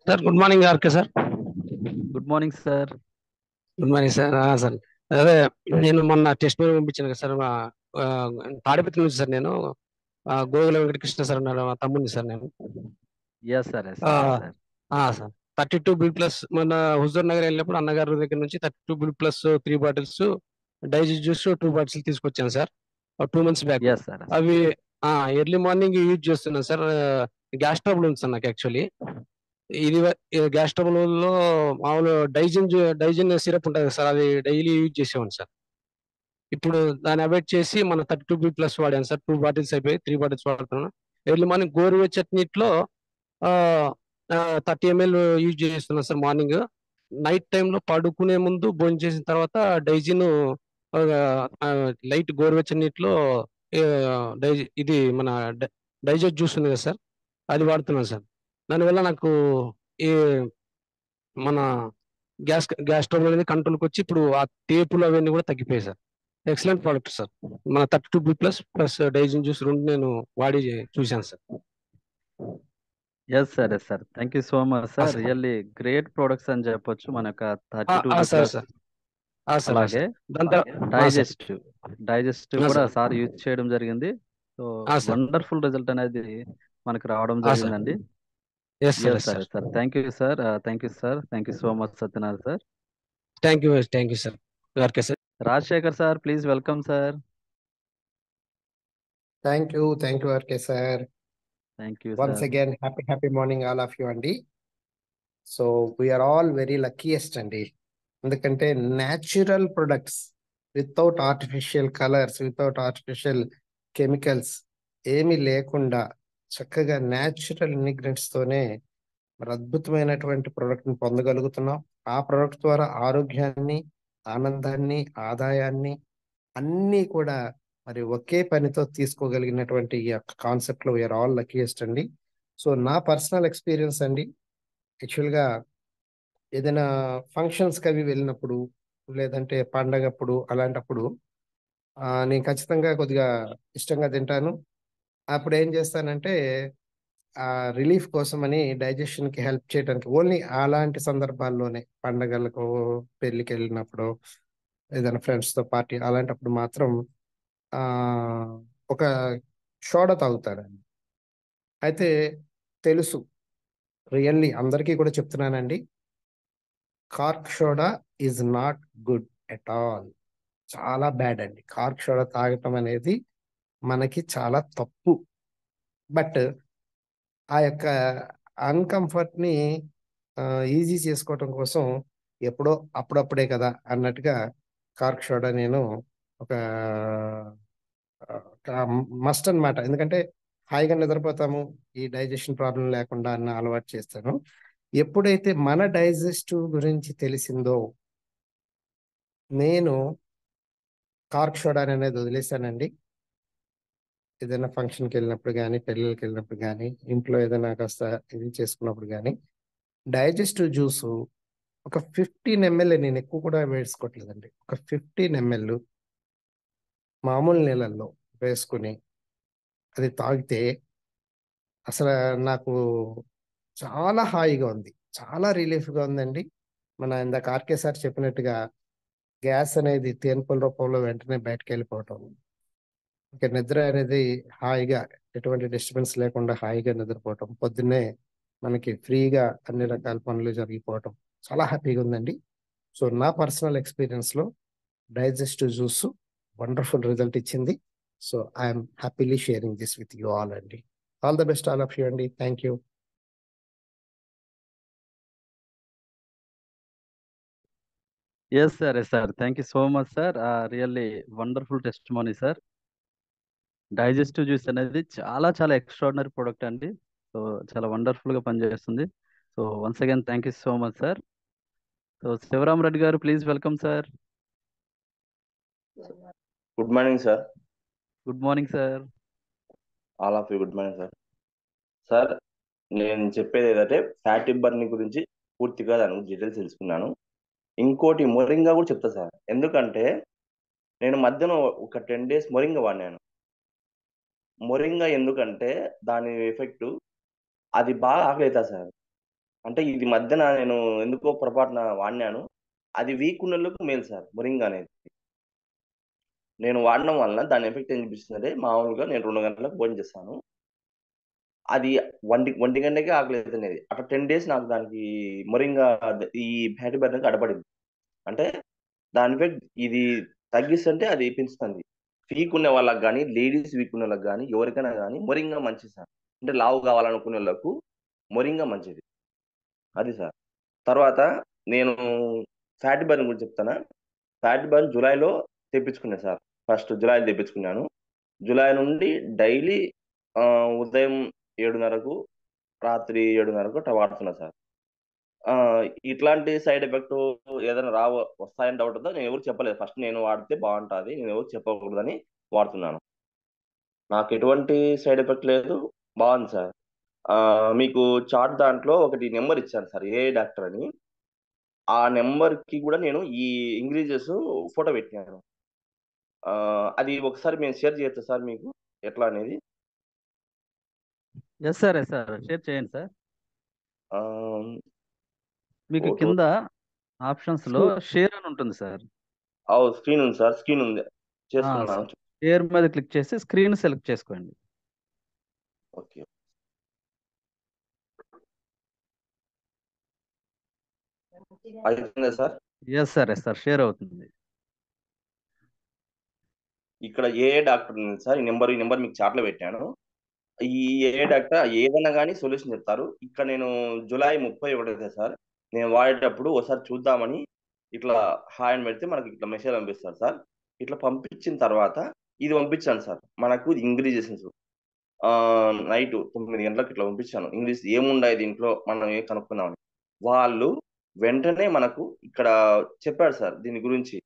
Sir good morning RK sir. Good morning sir. Good morning sir. Sir అదే నేను మొన్న టెస్ట్ పేరు పంపించాను కదా సార్, తాడిపత్రి నుంచి సార్. నేను గోగుల వెంకటకృష్ణ సార్ అన్నాడు, మా తమ్ముడిని సార్ నేను. Yes sir. సార్ 32B+ మన హుజూర్ నగర్ వెళ్ళినప్పుడు అన్నగారి దగ్గర నుంచి 32B+ 3 bottles, digest juice 2 bottles తీసుకొచ్చాను sir 2 months back. Yes sir. అవి ఎర్లీ మార్నింగ్ యూజ్ చేస్తున్నాను సార్. గ్యాస్ ట్రబుల్ ఉంది సార్ నాకు యాక్చువల్లీ. ఇది గ్యాస్ ట్రబుల్ లో మామూలు డైజిన్ సిరప్ ఉంటుంది కదా సార్, అది డైలీ యూజ్ చేసేవాడిని సార్. ఇప్పుడు దాన్ని అవాయిడ్ చేసి మన 32B+ వాడాను సార్. 2 బాటిల్స్ అయిపోయి 3 బాటిల్స్ వాడుతున్నాను. ఎర్లీ మార్నింగ్ గోరువెచ్చటి నీటిలో 30 ml యూజ్ చేస్తున్నాను సార్ మార్నింగ్. నైట్ టైంలో పడుకునే ముందు భోజనం చేసిన తర్వాత డైజిన్ లైట్ గోరువెచ్చని నీటిలో ఇది మన డైజెస్ట్ జ్యూస్ ఉంది కదా సార్, అది వాడుతున్నాను సార్. దానివల్ల నాకు ఈ మన గ్యాస్ ట్రబుల్ అనేది కంట్రోల్కి వచ్చి ఇప్పుడు ఆ తేపులు అవన్నీ కూడా తగ్గిపోయాయి సార్. Excellent product sir. మన 32B+ ప్లస్ డైజిన్ జ్యూస్ 2 నేను వాడి చూశాను sir. Yes sir. Thank you so much sir. Really great products అని చెప్పొచ్చు మన యొక్క 32B+. అలాగే డైజెస్టివ్ కూడా సార్ యూజ్ చేయడం జరిగింది. సో వండర్ఫుల్ రిజల్ట్ అనేది మనకి రావడం జరిగిందండి. Yes sir, Yes, yes sir. Sir. Yes, sir. Thank you, sir. Thank you, sir. Thank you so much, Satyanarayana, sir. Thank you sir. RK sir. Rajshekhar, sir, please welcome, sir. Thank you, RK sir. Thank you, Once sir. again, happy morning, all of you, Andy. So we are all very luckiest, Andy. ఎందుకంటే natural products without artificial colors, without artificial chemicals ఏమీ లేకుండా చక్కగా natural ingredients తోనే మరి అద్భుతమైనటువంటి product ని పొందగలుగుతున్నాం. ఆ product ద్వారా ఆరోగ్యాన్ని, ఆనందాన్ని, ఆదాయాన్ని అన్నీ కూడా మరి ఒకే పనితో తీసుకోగలిగినటువంటి ఈ యొక్క కాన్సెప్ట్ లో వీఆర్ ఆల్ లక్కీయెస్ట్ అండి. సో నా పర్సనల్ ఎక్స్పీరియన్స్ అండి, యాక్చువల్గా ఏదైనా ఫంక్షన్స్కి అవి వెళ్ళినప్పుడు లేదంటే పండగప్పుడు అలాంటప్పుడు నేను ఖచ్చితంగా కొద్దిగా ఇష్టంగా తింటాను. అప్పుడు ఏం చేస్తానంటే ఆ రిలీఫ్ కోసమని డైజెషన్కి హెల్ప్ చేయడానికి ఓన్లీ అలాంటి సందర్భాల్లోనే, పండగలకు, పెళ్ళికి వెళ్ళినప్పుడు, ఏదైనా ఫ్రెండ్స్తో పార్టీ అలాంటప్పుడు మాత్రం ఆ ఒక సోడా తాగుతాడండి. అయితే తెలుసు, రియల్లీ అందరికీ కూడా చెప్తున్నానండి, cork soda is not good at all. చాలా బ్యాడ్ అండి. కార్క్ సోడా తాగటం అనేది మనకి చాలా తప్పు. బట్ ఆ యొక్క అన్కంఫర్ట్ ని ఈజీ చేసుకోవటం కోసం ఎప్పుడో అప్పుడప్పుడే కదా అన్నట్టుగా కార్క్ సోడా నేను ఒక మస్ట్ అన్నమాట. ఎందుకంటే హాయిగా నిద్రపోతాము, ఈ డైజెషన్ ప్రాబ్లం లేకుండా అన్న అలవాటు చేస్తాను. ఎప్పుడైతే మన డైజెస్టివ్ గురించి తెలిసిందో నేను కార్క్ సోడా అనేది వదిలేశానండి. ఏదైనా ఫంక్షన్కి వెళ్ళినప్పుడు కానీ, పెళ్ళిళ్ళకి వెళ్ళినప్పుడు కానీ, ఇంట్లో ఏదైనా కాస్త ఇది చేసుకున్నప్పుడు కానీ డైజెస్టివ్ జ్యూస్ ఒక 15 ml, నేను ఎక్కువ కూడా వేసుకోవట్లేదండి, ఒక 15 ml మామూలు నీళ్ళల్లో వేసుకుని అది తాగితే అసలు నాకు చాలా హాయిగా ఉంది, చాలా రిలీఫ్గా ఉందండి. మన ఇందాక ఆర్కే సార్ చెప్పినట్టుగా గ్యాస్ అనేది తేన్పుల రూపంలో వెంటనే బయటకు వెళ్ళిపోవటం, ఇక నిద్ర అనేది హాయిగా, ఎటువంటి డిస్టర్బెన్స్ లేకుండా హాయిగా నిద్రపోవటం, పొద్దున్నే మనకి ఫ్రీగా అన్ని రకాల పనులు జరిగిపోవటం చాలా హ్యాపీగా ఉందండి. సో నా పర్సనల్ ఎక్స్పీరియన్స్లో డైజెస్టివ్ జ్యూస్ వండర్ఫుల్ రిజల్ట్ ఇచ్చింది. So I'm happily sharing this with you all అండి. All the best all of you అండి. Thank you. Yes, sir. Yes, sir. Thank you so much, sir. Really wonderful testimony, sir. Digestive juice అనేది చాలా చాలా extraordinary product అండి. So చాలా wonderful గా పనిచేస్తుంది. So once again thank you so much, sir. So Shivaram Reddy గారు, please welcome, sir. Good morning sir. Good morning, sir. All of you good morning sir. Sir, నేను చెప్పేది ఏంటంటే ఫ్యాటీ బర్న్ గురించి పూర్తిగా దాని గురించి డీటెయిల్స్ తెలుసుకున్నాను. ఇంకోటి మొరింగా కూడా చెప్తా సార్. ఎందుకంటే నేను మధ్యలో ఒక 10 days మొరింగా వాడినాను. మొరింగా ఎందుకంటే దాని ఎఫెక్ట్ అది బాగా ఆకలి అవుతుంది సార్. అంటే ఇది మధ్యన నేను ఎందుకో పొరపాటున వాడినాను. అది వీక్ ఉన్న వాళ్ళకు మేలు సార్ మొరింగా అనేది. నేను వాడడం వలన దాని ఎఫెక్ట్ ఏం చూపిస్తుందంటే, మామూలుగా నేను 2 గంటలకు భోజనం చేస్తాను, అది ఒంటి గంటకే ఆకలి అవుతున్నది. అట్లా 10 days నాకు దానికి మొరింగా ఈ ఫ్యాటీ బర్న్ అడపడింది. అంటే దాని ఎఫెక్ట్ ఇది తగ్గిస్తుంటే అది పెంచుతుంది. వీక్ ఉన్న వాళ్ళకి కానీ, లేడీస్ వీక్ ఉన్న వాళ్ళకి కానీ, ఎవరికైనా కానీ మొరింగా మంచిది సార్. అంటే లావు కావాలనుకునే వాళ్ళకు మొరింగా మంచిది. అది సార్. తర్వాత నేను ఫ్యాటీ బర్న్ గురించి చెప్తానా. ఫ్యాటీ బర్న్ జూలైలో తెప్పించుకున్నా సార్. ఫస్ట్ జూలైలో తెప్పించుకున్నాను. జూలై నుండి డైలీ ఉదయం 7:30కు, రాత్రి 7:30కు అట్లా వాడుతున్నా సార్. ఇట్లాంటి సైడ్ ఎఫెక్ట్ ఏదైనా వస్తాయని డౌట్ ఉందో, నేను ఎవరికి చెప్పలేదు. ఫస్ట్ నేను వాడితే బాగుంటుంది, నేను ఎవరికి చెప్పకూడదని వాడుతున్నాను. నాకు ఎటువంటి సైడ్ ఎఫెక్ట్ లేదు, బాగుంది సార్. మీకు చార్ట్ దాంట్లో ఒకటి నెంబర్ ఇచ్చాను సార్, ఏ డాక్టర్ అని. ఆ నెంబర్కి కూడా నేను ఈ ఇంగ్రీడియంట్స్ ఫోటో పెట్టినాను. అది ఒకసారి మేము షేర్ చేయొచ్చా సార్ మీకు ఎట్లా అనేది? Yes sir, yes sir, share చేయండి సార్. ఆ, మీకు ఫోటో కింద ఆప్షన్స్ లో షేర్ అని ఉంటుంది సార్. స్క్రీన్ ఉంది సార్, స్క్రీన్ ఉంది, చేస్తున్నాను. షేర్ మీద క్లిక్ చేసి స్క్రీన్ సెలెక్ట్ చేసుకోండి. ఓకే. అవుతుందా సార్? ఎస్ సార్ షేర్ అవుతుంది. ఇక్కడ ఏ డాక్టర్ ఉంది సార్, ఈ నెంబర్ మీకు చాట్లో పెట్టాను. ఈ ఏ డాక్టర్ ఏదైనా కానీ సొల్యూషన్ చెప్తారు. ఇక్కడ నేను జూలై 31 సార్, నేను వాడేటప్పుడు ఒకసారి చూద్దామని ఇట్లా హాయ్ అని పెడితే మనకి ఇట్లా మెసేజ్ పంపిస్తారు సార్. ఇట్లా పంపించిన తర్వాత ఇది పంపించాను సార్, మనకు ఇంగ్రీడియంట్స్ నైట్ 9 గంటలకు ఇట్లా పంపించాను. ఇంగ్లీష్ ఏముండాయి దీంట్లో మనం ఏ కనుక్కుందామని, వాళ్ళు వెంటనే మనకు ఇక్కడ చెప్పాడు సార్ దీని గురించి.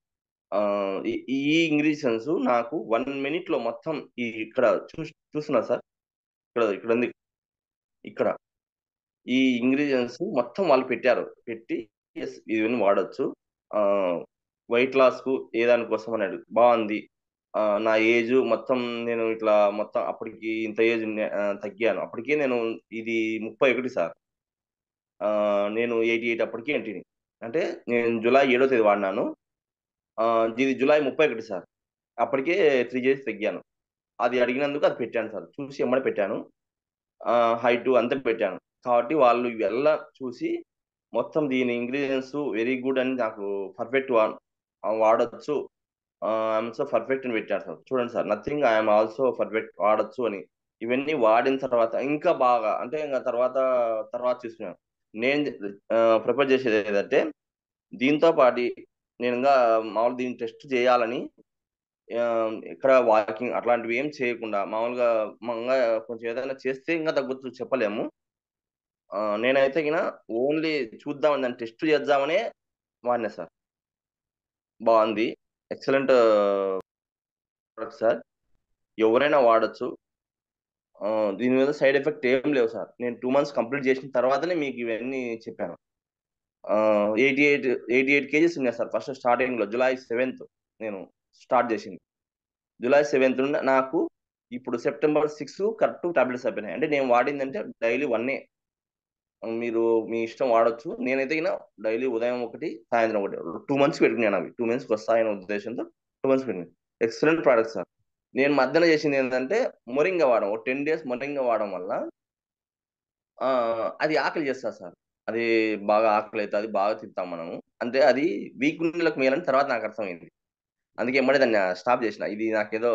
ఈ ఇంగ్రీడియంట్స్ నాకు 1 minute లో మొత్తం ఈ ఇక్కడ చూస్తున్నా సార్, ఇక్కడ ఉంది, ఇక్కడ ఈ ఇంగ్రీడియంట్స్ మొత్తం వాళ్ళు పెట్టి ఎస్ ఇవన్నీ వాడచ్చు, వెయిట్ లాస్ కు ఏ దానికోసం అన్నాడు. బాగుంది. నా ఏజ్ మొత్తం నేను ఇట్లా మొత్తం అప్పటికి ఇంత ఏజ్ తగ్గాను. అప్పటికే నేను ఇది 31 సార్, నేను 88 అప్పటికి ఏంటిని అంటే నేను జూలై 7వ తేదీ వాడినాను. ఇది జూలై 31 సార్, అప్పటికే 3 kgs తగ్గాను. అది అడిగినందుకు అది పెట్టాను సార్, చూసి ఎమ్మడే పెట్టాను, హైట్ అంతా పెట్టాను. కాబట్టి వాళ్ళు ఇవెల్లా చూసి మొత్తం దీని ఇంగ్రీడియంట్స్ వెరీ గుడ్ అని నాకు పర్ఫెక్ట్ వాడచ్చు, ఐఎమ్ సో పర్ఫెక్ట్ అని పెట్టారు సార్. చూడండి sir, nothing I'm also perfect వాడచ్చు అని. ఇవన్నీ వాడిన తర్వాత ఇంకా బాగా అంటే ఇంకా తర్వాత చూసుకున్నాను. నేను ప్రిపేర్ చేసేది ఏదంటే దీంతో పాటు నేను ఇంకా మామూలు దీన్ని టెస్ట్ చేయాలని ఇక్కడ వాకింగ్ అట్లాంటివి ఏం చేయకుండా మామూలుగా కొంచెం ఏదైనా చేస్తే ఇంకా తగ్గుతూ చెప్పలేము. నేనైతే గిన ఓన్లీ చూద్దామని దాన్ని టెస్ట్ చేద్దామనే వాడినా సార్. బాగుంది, ఎక్సలెంట్ ప్రొడక్ట్ సార్, ఎవరైనా వాడచ్చు. దీని మీద సైడ్ ఎఫెక్ట్ ఏం లేవు సార్. నేను 2 months కంప్లీట్ చేసిన తర్వాతనే మీకు ఇవన్నీ చెప్పాను. 88 kgs ఉన్నాయి సార్. ఫస్ట్ స్టార్టింగ్ లో జూలై 7th నేను స్టార్ట్ చేసింది. జూలై 7th నుండి నాకు ఇప్పుడు సెప్టెంబర్ 6 కరెక్ట్ టాబ్లెట్స్ అయిపోయినాయి. అంటే నేను వాడిందంటే డైలీ 1 మీరు మీ ఇష్టం వాడచ్చు. నేనైతే డైలీ ఉదయం ఒకటి సాయంత్రం ఒకటి 2 months పెట్టుకున్నాను. అవి 2 months వస్తాయనే ఉద్దేశంతో 2 months పెట్టినాను. Excellent product sir. నేను మధ్యలో చేసింది ఏంటంటే మొరింగా వాడడం, ఒక 10 days మొరింగా వాడడం వల్ల అది ఆకలి చేస్తుంది సార్. అది బాగా ఆకలి అవుతుంది, బాగా తింటాం మనము. అంటే అది వీక్ ఉన్నలకు మేలని తర్వాత నాకు అర్థమైంది. అందుకే ఎమ్మడే దాన్ని స్టాప్ చేసిన. ఇది నాకేదో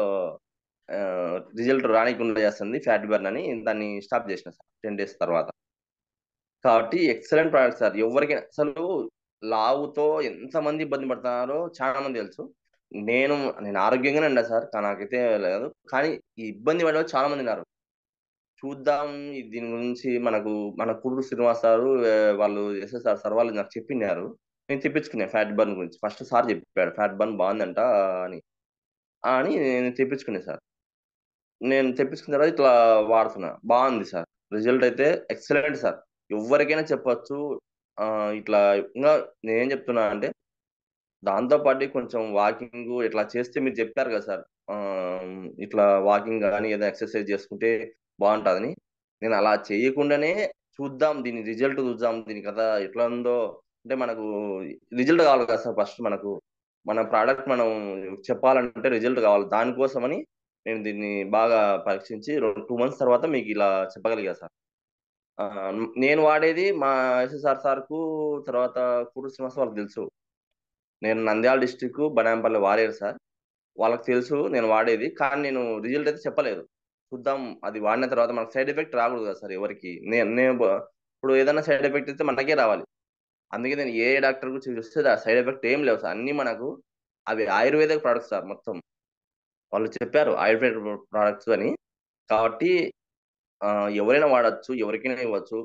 రిజల్ట్ రానికుండా చేస్తుంది ఫ్యాట్ బర్న్ అని దాన్ని స్టాప్ చేసిన సార్ 10 days తర్వాత. కాబట్టి ఎక్సలెంట్ ప్రోడక్ట్ సార్. ఎవరికైనా అసలు లావుతో ఎంతమంది ఇబ్బంది పడుతున్నారో చాలా మంది తెలుసు. నేను ఆరోగ్యంగానే ఉన్నా సార్, నాకైతే లేదు. కానీ ఈ ఇబ్బంది పడే చాలా మంది ఉన్నారు. చూద్దాం దీని గురించి మన కుర్రు శ్రీనివాస్ సారు వాళ్ళు ఎస్ఎస్ఆర్ సార్ వాళ్ళు నాకు చెప్పినారు. నేను తెప్పించుకున్నాను ఫ్యాట్ బర్న్ గురించి. ఫస్ట్ సార్ చెప్పాడు ఫ్యాట్ బర్న్ బాగుందంట అని నేను తెప్పించుకున్నాను సార్. నేను తెప్పించుకున్న తర్వాత ఇట్లా వాడుతున్నా, బాగుంది సార్. రిజల్ట్ అయితే ఎక్సలెంట్ సార్. ఎవరికైనా చెప్పొచ్చు. ఇట్లా ఇంకా నేనేం చెప్తున్నా అంటే దాంతో పాటు కొంచెం వాకింగ్ ఇట్లా చేస్తే మీరు చెప్పారు కదా సార్, ఇట్లా వాకింగ్ కానీ ఏదైనా ఎక్సర్సైజ్ చేసుకుంటే బాగుంటుందని. నేను అలా చేయకుండానే చూద్దాం దీని రిజల్ట్ చూద్దాం, దీని కదా ఎట్లా ఉందో. అంటే మనకు రిజల్ట్ కావాలి కదా సార్. ఫస్ట్ మన ప్రోడక్ట్ మనం చెప్పాలంటే రిజల్ట్ కావాలి. దానికోసమని నేను దీన్ని బాగా పరీక్షించి 2 months తర్వాత మీకు ఇలా చెప్పగలిగా సార్. నేను వాడేది మా ఎస్ఎస్ఆర్ సార్కు తర్వాత కుర్రు శ్రీనివాస్ వాళ్ళకి తెలుసు. నేను నంద్యాల డిస్టిక్ బనాంపల్లి వారియర్ సార్, వాళ్ళకి తెలుసు నేను వాడేది. కానీ నేను రిజల్ట్ అయితే చెప్పలేదు. చూద్దాం అది వాడిన తర్వాత మనకు సైడ్ ఎఫెక్ట్ రాకూడదు కదా సార్ ఎవరికి. నేను ఇప్పుడు ఏదైనా సైడ్ ఎఫెక్ట్ అయితే మనకే రావాలి. అందుకే నేను ఏ డాక్టర్ గురించి చూస్తే సైడ్ ఎఫెక్ట్ ఏం లేవు సార్. అన్ని మనకు అవి ఆయుర్వేదిక్ ప్రోడక్ట్స్ సార్. మొత్తం వాళ్ళు చెప్పారు ఆయుర్వేద ప్రోడక్ట్స్ అని. కాబట్టి ఎవరైనా వాడచ్చు, ఎవరికైనా ఇవ్వచ్చు.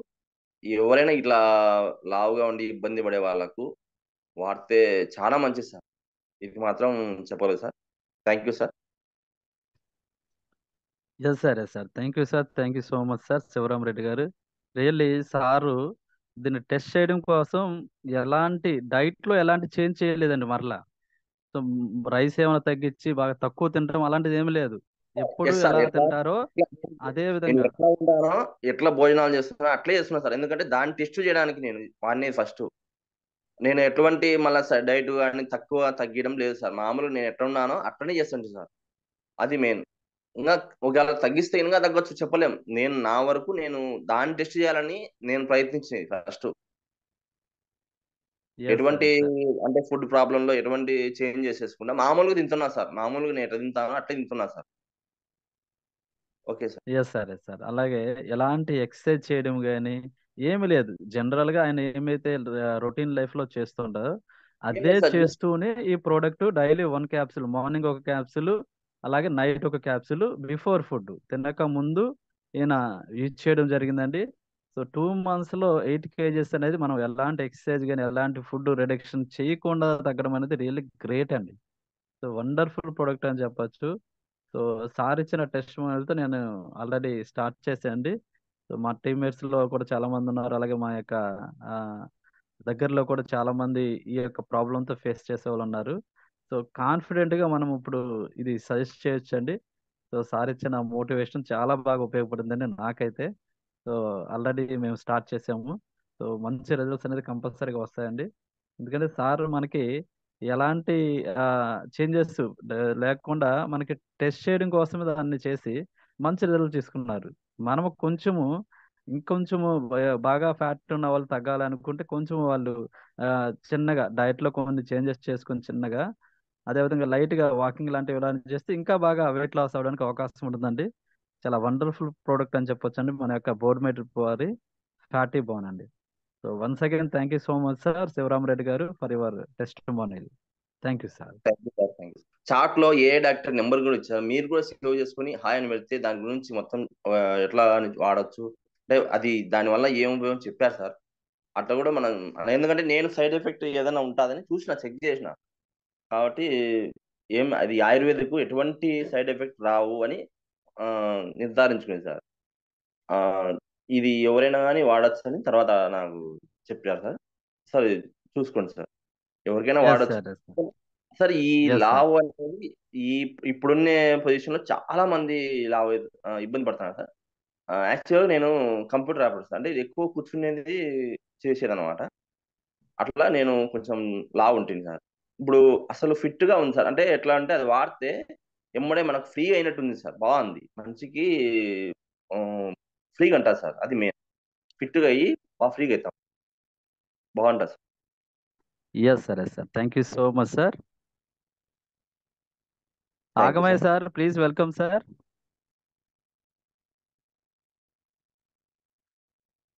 ఎవరైనా ఇట్లా లావుగా ఉండి ఇబ్బంది పడే వాళ్ళకు వాడితే చాలా మంచిది సార్. ఇది మాత్రం చెప్పలేదు sir. Thank you sir. Yes sir thank you so much sir Sivaramareddy గారు. రియల్లీ సారు దీన్ని టెస్ట్ చేయడం కోసం ఎలాంటి డైట్లో ఎలాంటి చేంజ్ చేయలేదండి. మరలా సో రైస్ ఏమైనా తగ్గించి బాగా తక్కువ తినడం అలాంటిది ఏమి లేదు. ఎప్పుడు ఎస్ సార్, ఎలా తింటారో అదే నేను విధంగా. ఎట్లా ఉంటానో ఎట్లా భోజనాలు చేస్తున్నా అట్లే చేస్తున్నా సార్. ఎందుకంటే దాన్ని టెస్ట్ చేయడానికి నేను వాడినేది ఫస్ట్. నేను ఎటువంటి మళ్ళీ డైట్ కానీ తక్కువ తగ్గడం లేదు సార్. మామూలు నేను ఎట్లా ఉన్నానో అట్లనే చేస్తాను సార్. అది మెయిన్. ఇంకా ఒకవేళ తగ్గిస్తే ఇంకా తగ్గొచ్చు చెప్పలేం. నా వరకు నేను దాన్ని టెస్ట్ చేయాలని నేను ప్రయత్నించేది ఫస్ట్. ఎస్ సార్, ఎటువంటి ఎస్ సార్. అంటే ఫుడ్ ప్రాబ్లంలో ఎటువంటి చేంజ్ చేసేసుకున్నా మామూలుగా తింటున్నా సార్. మామూలుగా నేను ఎట్లా తింటానో అట్లే తింటున్నా sir. Okay sir. Yes sir, yes sir. అలాగే ఎలాంటి ఎక్సర్సైజ్ చేయడం గానీ ఏమీ లేదు. జనరల్‌గా ఆయన ఏమైతే రొటీన్ లైఫ్‌లో చేస్తుంటారో ఏం అదే లేదు సార్. చేస్తూనే ఈ ప్రొడక్ట్ డైలీ 1 క్యాప్సూల్, మార్నింగ్ ఒక క్యాప్సూల్, అలాగే నైట్ ఒక క్యాప్సూల్ బిఫోర్ ఫుడ్ తినక ముందు ఈయన యూజ్ చేయడం జరిగిందండి. సో 2 మంత్స్‌లో 8 కేజెస్ అనేది మనం ఎలాంటి ఎక్సర్సైజ్ గాని, ఎలాంటి ఫుడ్ రిడక్షన్ చేయకుండా తగ్గడం అనేది రియల్లీ గ్రేట్ అండి. సో వండర్‌ఫుల్ ప్రొడక్ట్ అని చెప్పొచ్చు. సో సార్ ఇచ్చిన టెస్టిమోనియల్‌తో నేను ఆల్రెడీ స్టార్ట్ చేశానండి. సో మా టీమ్‌మేట్స్‌లో కూడా చాలామంది ఉన్నారు. అలాగే మా యొక్క ఆహ్, దగ్గరలో కూడా చాలామంది ఈ యొక్క ప్రాబ్లమ్‌తో ఫేస్ చేసేవాళ్ళున్నారు. సో కాన్ఫిడెంట్‌గా మనం ఇప్పుడు ఇది సజెస్ట్ చేయొచ్చండి. సో సార్ ఇచ్చిన మోటివేషన్ చాలా బాగా ఉపయోగపడిందండి నాకైతే. సో ఆల్రెడీ మేము స్టార్ట్ చేసాము. సో మంచి రిజల్ట్స్ అనేది కంపల్సరీగా వస్తాయండి. ఎందుకంటే సార్ మనకి ఎలాంటి చేంజెస్ లేకుండా మనకి టెస్ట్ చేయడం కోసమే దాన్ని చేసి మంచి రిజల్ట్ తీసుకున్నారు. మనము కొంచెము ఇంకొంచెము బాగా ఫ్యాట్ ఉన్న వాళ్ళు తగ్గాలనుకుంటే కొంచెం వాళ్ళు చిన్నగా డైట్‌లో కొన్ని చేంజెస్ చేసుకొని చిన్నగా అదేవిధంగా లైట్‌గా వాకింగ్ లాంటివి ఇలాంటివి చేస్తే ఇంకా బాగా వెయిట్ లాస్ అవ్వడానికి అవకాశం ఉంటుందండి. చాలా వండర్‌ఫుల్ ప్రొడక్ట్ అని చెప్పొచ్చండి. మన యొక్క బోర్డ్ మేట్ వారి ఫ్యాటీ బోన్ అండి. So once again thank you so much sir Sivaramareddy గారు for your testimonial. Thank you sir. Thank you sir. Thank you. చాట్‌లో ఏ డాక్టర్ నంబర్ కూడా ఇచ్చారు. మీరు కూడా సేవ్ చేసుకొని హాయ్ అని పెడితే దాని గురించి మొత్తం ఎట్లా వాడొచ్చు. అంటే అది దానివల్ల ఏం ఉపయోగం చెప్పారు సార్. అట్లా కూడా మనం ఎందుకంటే నేను సైడ్ ఎఫెక్ట్ ఏదైనా ఉంటదని చూసిన, చెక్ చేసిన. కాబట్టి అది ఆయుర్వేదిక్ ఎటువంటి సైడ్ ఎఫెక్ట్ రావు అని నిర్ధారించుకున్నాను సార్. ఆహ్, ఇది ఎవరైనా గాని వాడొచ్చని తర్వాత నాకు చెప్పారు సార్. సార్ ఇది చూసుకోండి సార్. ఎవరికైనా యెస్ వాడొచ్చు. సార్. Yes sir. సార్ ఈ యెస్ సార్. లావు అనేది ఈ ఇప్పుడున్న పొజిషన్‌లో చాలా మంది ఇబ్బంది పడుతున్నారు సార్. యాక్చువల్‌గా నేను కంప్యూటర్ ఆపరేటర్ అంటే ఎక్కువ కూర్చునేది చేసేదనమాట. అట్లా నేను కొంచెం లావుంటిని సార్. ఇప్పుడు అసలు ఫిట్‌గా ఉంది సార్. అంటే ఎట్లా అంటే అది వాడితే ఎమ్మడే మనకు ఫ్రీ అయినట్టుంది సార్. బావుంది. మనిషికి ఆహ్, ఫ్రీగా ఉంటది సార్. అది మెయిన్. ఫిట్‌గా అయ్యి ఫ్రీగా అయితాం. బావుంటది sir. Yes sir. Yes sir. Thank you so much sir. Thank you Agamayya sir. Sir please welcome sir.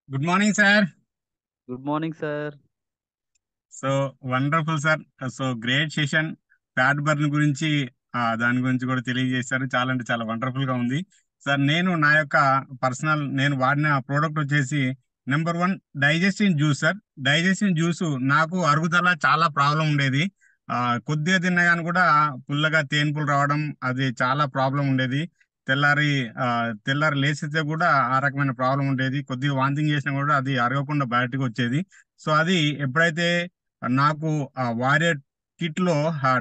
Good morning sir. Good morning sir. So wonderful sir. So great session. Fat burn గురించి దాని గురించి కూడా తెలియజేశారు. చాలా అంటే చాలా wonderful గా ఉంది సార్. నా యొక్క నేను వాడిన ప్రోడక్ట్ వచ్చేసి number 1 digestive juice sir. Digestive juice నాకు అరుగుదల చాలా ప్రాబ్లం ఉండేది. కొద్దిగా తిన్నగాని కూడా పుల్లగా తేన్పులు రావడం అది చాలా ప్రాబ్లం ఉండేది. తెల్లారి తెల్లారి లేచితే కూడా ఆ రకమైన ప్రాబ్లం ఉండేది. కొద్దిగా వాంతింగ్ చేసినా కూడా అది అరగకుండా బయటకు వచ్చేది. సో అది ఎప్పుడైతే నాకు ఆ వారియర్ కిట్ లో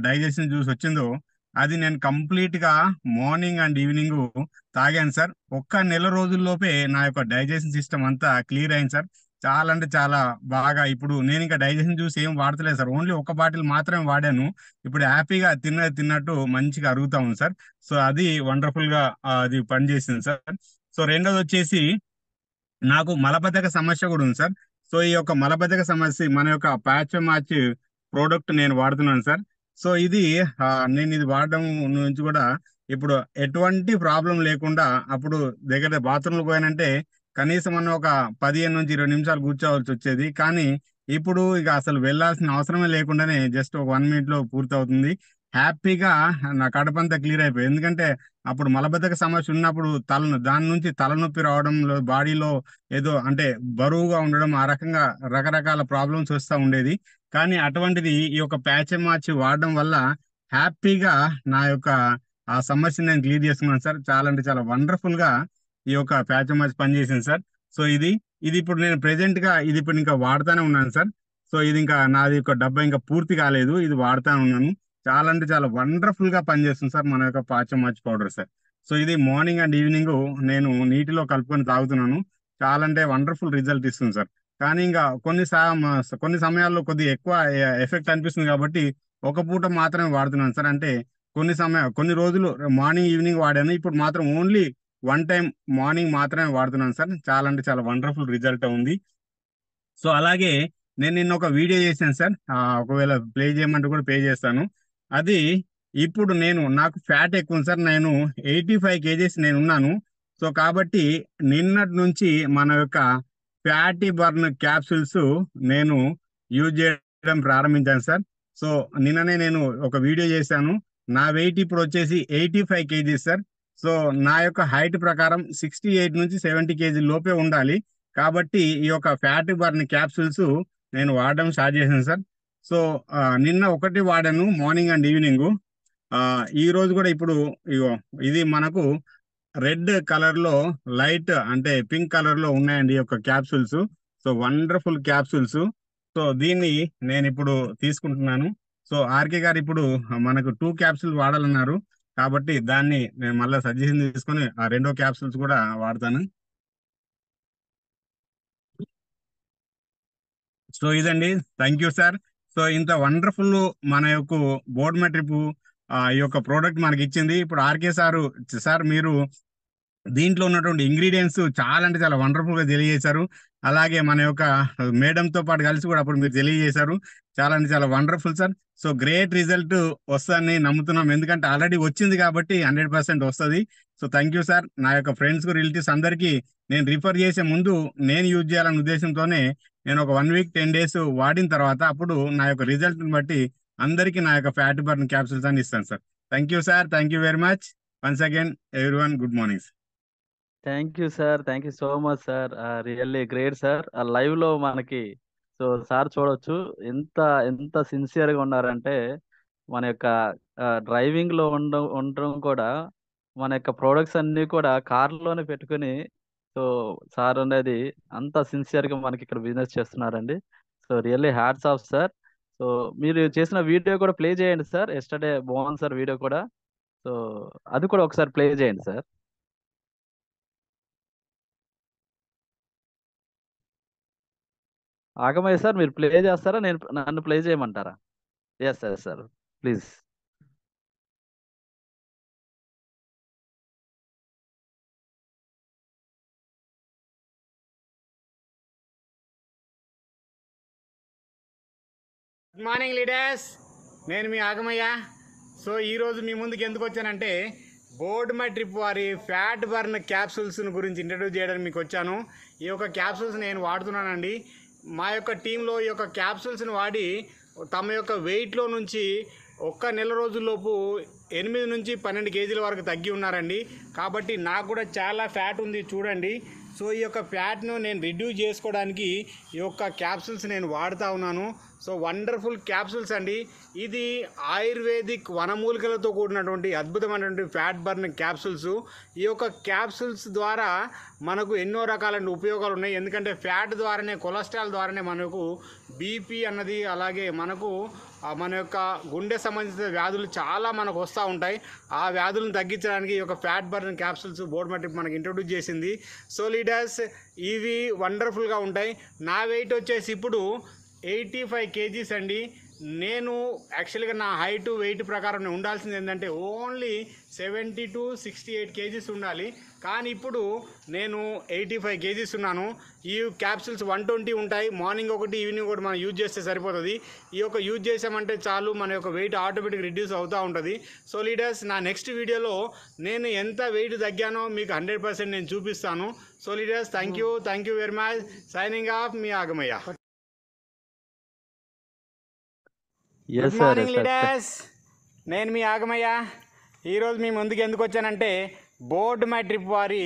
డైజెషన్ జ్యూస్ వచ్చిందో అది నేను కంప్లీట్ గా మార్నింగ్ అండ్ ఈవినింగ్ తాగాను సార్. ఒక్క నెల రోజుల్లోపే నా యొక్క డైజెషన్ సిస్టమ్ అంతా క్లియర్ అయింది సార్. చాలా అంటే చాలా బాగా ఇప్పుడు నేను ఇంకా డైజెషన్ జ్యూస్ ఏం వాడతలేదు సార్. ఓన్లీ ఒక బాటిల్ మాత్రమే వాడాను. ఇప్పుడు హ్యాపీగా తిన్నట్టు మంచిగా అరుగుతా ఉంది సార్. సో అది వండర్ఫుల్ గా అది పనిచేసింది సార్. సో రెండోది వచ్చేసి నాకు మలబద్ధక సమస్య కూడా ఉంది సార్. సో ఈ యొక్క మలబద్ధక సమస్య మన యొక్క ప్యాచ్ మ్యాచ్ ప్రోడక్ట్ నేను వాడుతున్నాను సార్. సో ఇది నేను ఇది వాడడం నుంచి కూడా ఇప్పుడు ఎటువంటి ప్రాబ్లం లేకుండా అప్పుడు దగ్గర బాత్రూంలో పోయానంటే కనీసం అన్న ఒక 15 నుంచి 20 నిమిషాలు కూర్చోవాల్సి వచ్చేది. కానీ ఇప్పుడు ఇక అసలు వెళ్ళాల్సిన అవసరమే లేకుండానే జస్ట్ ఒక 1 మినిట్ లో పూర్తవుతుంది. హ్యాపీగా నా కడుపంతా క్లియర్ అయిపోయింది. ఎందుకంటే అప్పుడు మలబద్ధక సమస్య ఉన్నప్పుడు దాని నుంచి తలనొప్పి రావడంలో బాడీలో ఏదో అంటే బరువుగా ఉండడం ఆ రకంగా రకరకాల ప్రాబ్లమ్స్ వస్తూ ఉండేది. కానీ అటువంటిది ఈ యొక్క ప్యాచ్ మార్చి వాడడం వల్ల హ్యాపీగా నా యొక్క ఆ సమస్యని నేను క్లియర్ చేసుకున్నాను సార్. చాలా అంటే చాలా వండర్ఫుల్ గా ఈ యొక్క ప్యాచ్ మార్చి పనిచేసింది సార్. సో ఇది ఇప్పుడు నేను ప్రెసెంట్ గా ఇది ఇప్పుడు ఇంకా వాడుతానే ఉన్నాను సార్. సో ఇది ఇంకా నాది యొక్క డబ్బా ఇంకా పూర్తి కాలేదు. ఇది వాడుతానే ఉన్నాను. చాలా అంటే చాలా వండర్ఫుల్ గా పనిచేస్తుంది సార్ మన యొక్క ప్యాచ్ మార్చి పౌడర్ సార్. సో ఇది మార్నింగ్ అండ్ ఈవినింగ్ నేను నీటిలో కలుపుకొని తాగుతున్నాను. చాలా అంటే వండర్ఫుల్ రిజల్ట్ ఇస్తుంది సార్. కానీ ఇంకా కొన్ని సమయాల్లో కొద్దిగా ఎక్కువ ఎఫెక్ట్ అనిపిస్తుంది కాబట్టి ఒక పూట మాత్రమే వాడుతున్నాను సార్. అంటే కొన్ని రోజులు మార్నింగ్ ఈవినింగ్ వాడాను. ఇప్పుడు మాత్రం ఓన్లీ 1 టైం మార్నింగ్ మాత్రమే వాడుతున్నాను సార్. చాలా అంటే చాలా వండర్ఫుల్ రిజల్ట్ ఉంది. సో అలాగే నేను నిన్న ఒక వీడియో చేశాను సార్. ఒకవేళ ప్లే చేయమంటే కూడా ప్లే చేస్తాను. అది ఇప్పుడు నాకు ఫ్యాట్ ఎక్కువ ఉంది సార్. నేను 85 కేజీస్ నేను ఉన్నాను. సో కాబట్టి నిన్నటి నుంచి మన యొక్క ఫ్యాటీ బర్న్ క్యాప్సూల్స్ నేను యూజ్ చేయడం ప్రారంభించాను సార్. సో నిన్ననే నేను ఒక వీడియో చేశాను. నా వెయిట్ ఇప్పుడు వచ్చేసి 85 కేజీస్ సార్. సో నా యొక్క హైట్ ప్రకారం 68 నుంచి 70 కేజీ లోపే ఉండాలి. కాబట్టి ఈ యొక్క ఫ్యాట్ బర్న్ క్యాప్సూల్స్ నేను వాడడం స్టార్ట్ చేశాను సార్. సో నిన్న ఒకటి వాడాను, మార్నింగ్ అండ్ ఈవినింగ్. ఈ రోజు కూడా ఇప్పుడు ఇగో ఇది మనకు రెడ్ కలర్ లో, లైట్ అంటే పింక్ కలర్ లో ఉన్నాయండి ఈ యొక్క capsules. So wonderful capsules. So దీన్ని నేను ఇప్పుడు తీసుకుంటున్నాను. సో ఆర్కే గారు ఇప్పుడు మనకు 2 క్యాప్సూల్ వాడాలన్నారు. కాబట్టి దాన్ని నేను మళ్ళీ సజెషన్ తీసుకొని ఆ 2వ క్యాప్సూల్స్ కూడా వాడతాను. సో ఇదండి, థ్యాంక్ యూ సార్. సో ఇంత వండర్ఫుల్ మన యొక్క బోర్డ్ మెట్రిప్ ఈ యొక్క ప్రోడక్ట్ మనకి ఇచ్చింది. ఇప్పుడు ఆర్కే సార్ మీరు దీంట్లో ఉన్నటువంటి ఇంగ్రీడియంట్స్ చాలా అంటే చాలా వండర్ఫుల్ గా తెలియజేశారు. అలాగే మన యొక్క మేడంతో పాటు కలిసి కూడా అప్పుడు మీరు తెలియజేశారు. చాలా అంటే చాలా wonderful sir. So great result వస్తుందని నమ్ముతున్నాం. ఎందుకంటే ఆల్రెడీ వచ్చింది కాబట్టి 100% వస్తుంది. So thank you sir. నా యొక్క ఫ్రెండ్స్ రిలేటివ్స్ అందరికీ నేను రిఫర్ చేసే ముందు నేను యూజ్ చేయాలనే ఉద్దేశంతోనే నేను ఒక 1 వీక్ 10 డేస్ వాడిన తర్వాత అప్పుడు నా యొక్క రిజల్ట్ని బట్టి అందరికీ నా యొక్క ఫ్యాట్ బర్న్ క్యాప్సూల్స్ అని ఇస్తాను sir. Thank you sir. Thank you very much. Once again everyone, good morning. Thank you sir. Thank you so much sir. Really great sir. Live లో మనకి సో సార్ చూడొచ్చు ఎంత ఎంత సిన్సియర్ గా ఉన్నారంటే మన యొక్క డ్రైవింగ్ లో ఉండడం కూడా మన యొక్క ప్రొడక్ట్స్ అన్ని కూడా కార్లోనే పెట్టుకుని సో సార్ అనేది అంత సిన్సియర్ గా మనకి ఇక్కడ బిజినెస్ చేస్తున్నారండి. So really hats off sir. So మీరు చేసిన వీడియో కూడా ప్లే చేయండి సార్. ఎస్టర్డే బాగుంది సార్ వీడియో కూడా. సో అది కూడా ఒకసారి ప్లే చేయండి సార్. ఆగమయ్య సార్ మీరు ప్లే చేస్తారా, నన్ను ప్లే చేయమంటారా? Yes sir please. Good morning leaders, నేను మీ ఆగమయ్య. సో ఈరోజు మీ ముందుకు ఎందుకు వచ్చానంటే బోర్డ్ మై ట్రిప్ వారి ఫ్యాట్ బర్న్ క్యాప్సూల్స్ గురించి ఇంట్రడ్యూస్ చేయడానికి మీకు వచ్చాను. ఈ యొక్క క్యాప్సూల్స్ నేను వాడుతున్నానండి. మా యొక్క టీంలో ఈ యొక్క క్యాప్సూల్స్ని వాడి తమ యొక్క వెయిట్లో నుంచి ఒక్క నెల రోజుల్లోపు 8 నుంచి 12 కేజీల వరకు తగ్గి ఉన్నారండి. కాబట్టి నాకు కూడా చాలా ఫ్యాట్ ఉంది చూడండి. సో ఈ యొక్క ఫ్యాట్ను నేను రిడ్యూస్ చేసుకోవడానికి ఈ యొక్క క్యాప్సూల్స్ నేను వాడుతూ ఉన్నాను. సో వండర్ఫుల్ క్యాప్సూల్స్ అండి. ఇది ఆయుర్వేదిక్ వనమూలికలతో కూడినటువంటి అద్భుతమైనటువంటి ఫ్యాట్ బర్న్ క్యాప్సూల్స్. ఈ యొక్క క్యాప్సూల్స్ ద్వారా మనకు ఎన్నో రకాలైన ఉపయోగాలు ఉన్నాయి. ఎందుకంటే ఫ్యాట్ ద్వారానే, కొలెస్ట్రాల్ ద్వారానే మనకు బీపీ అన్నది, అలాగే మనకు మన యొక్క గుండె సంబంధిత వ్యాధులు చాలా మనకు వస్తూ ఉంటాయి. ఆ వ్యాధులను తగ్గించడానికి ఈ యొక్క fat burn capsules board metric మనకి ఇంట్రొడ్యూస్ చేసింది. సో లీడర్స్, ఇవి వండర్ఫుల్గా ఉంటాయి. నా వెయిట్ వచ్చేసి ఇప్పుడు 85 కేజీస్ అండి. నేను యాక్చువల్గా నా హైట్ వెయిట్ ప్రకారం నేను ఉండాల్సింది ఏంటంటే ఓన్లీ 70 to 68 కేజీస్ ఉండాలి. కానీ ఇప్పుడు నేను 85 కేజీస్ ఉన్నాను. ఈ క్యాప్సూల్స్ 120 ఉంటాయి. మార్నింగ్ ఒకటి, ఈవినింగ్ ఒకటి మనం యూజ్ చేస్తే సరిపోతుంది. ఈ యొక్క యూజ్ చేసామంటే చాలు, మన యొక్క వెయిట్ ఆటోమేటిక్ రిడ్యూస్ అవుతూ ఉంటుంది. సో లీడర్స్, నా నెక్స్ట్ వీడియోలో నేను ఎంత వెయిట్ తగ్గానో మీకు 100% నేను చూపిస్తాను. So leaders, thank you very much. Signing off, me Agamayya. Good morning leaders, నేను మీ ఆగమయ్య. ఈరోజు మీ ముందుకు ఎందుకు వచ్చానంటే బోర్డ్ మై ట్రిప్ వారి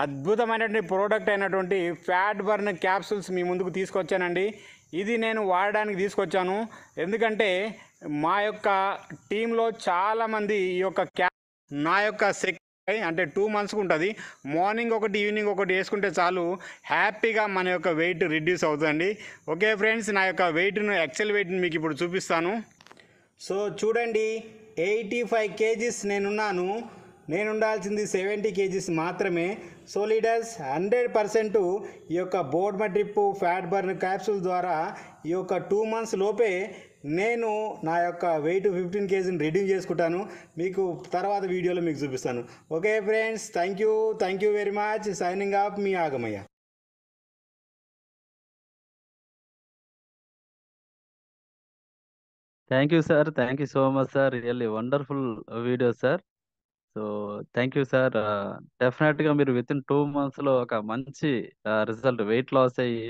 అద్భుతమైనటువంటి ప్రోడక్ట్ అయినటువంటి ఫ్యాట్ బర్న్ క్యాప్సూల్స్ మీ ముందుకు తీసుకొచ్చానండి. ఇది నేను వాడడానికి తీసుకొచ్చాను. ఎందుకంటే మా యొక్క టీంలో చాలామంది ఈ యొక్క నా యొక్క అంటే 2 monthsకి ఉంటుంది. మార్నింగ్ ఒకటి, ఈవినింగ్ ఒకటి వేసుకుంటే చాలు, హ్యాపీగా మన యొక్క వెయిట్ రిడ్యూస్ అవుతుందండి. ఓకే ఫ్రెండ్స్, నా యొక్క వెయిట్ను, యాక్చువల్ వెయిట్ని మీకు ఇప్పుడు చూపిస్తాను. సో చూడండి, 85 కేజీస్ నేనున్నాను. నేను ఉండాల్సింది 70 కేజీస్ మాత్రమే. సో లీడర్స్, 100% ఈ యొక్క board My trip fat burn capsule ద్వారా ఈ యొక్క 2 months లోపే నేను నా యొక్క వెయిట్ 15 కేజీని రిడ్యూస్ చేసుకుంటాను. మీకు తర్వాత వీడియోలో మీకు చూపిస్తాను. Okay friends, thank you very much. Signing off, me Agamayya. Thank you sir, thank you so much sir, really wonderful video sir. So thank you sir. డెఫినెట్గా మీరు విత్ ఇన్ 2 months లో ఒక మంచి రిజల్ట్, వెయిట్ లాస్ అయ్యి,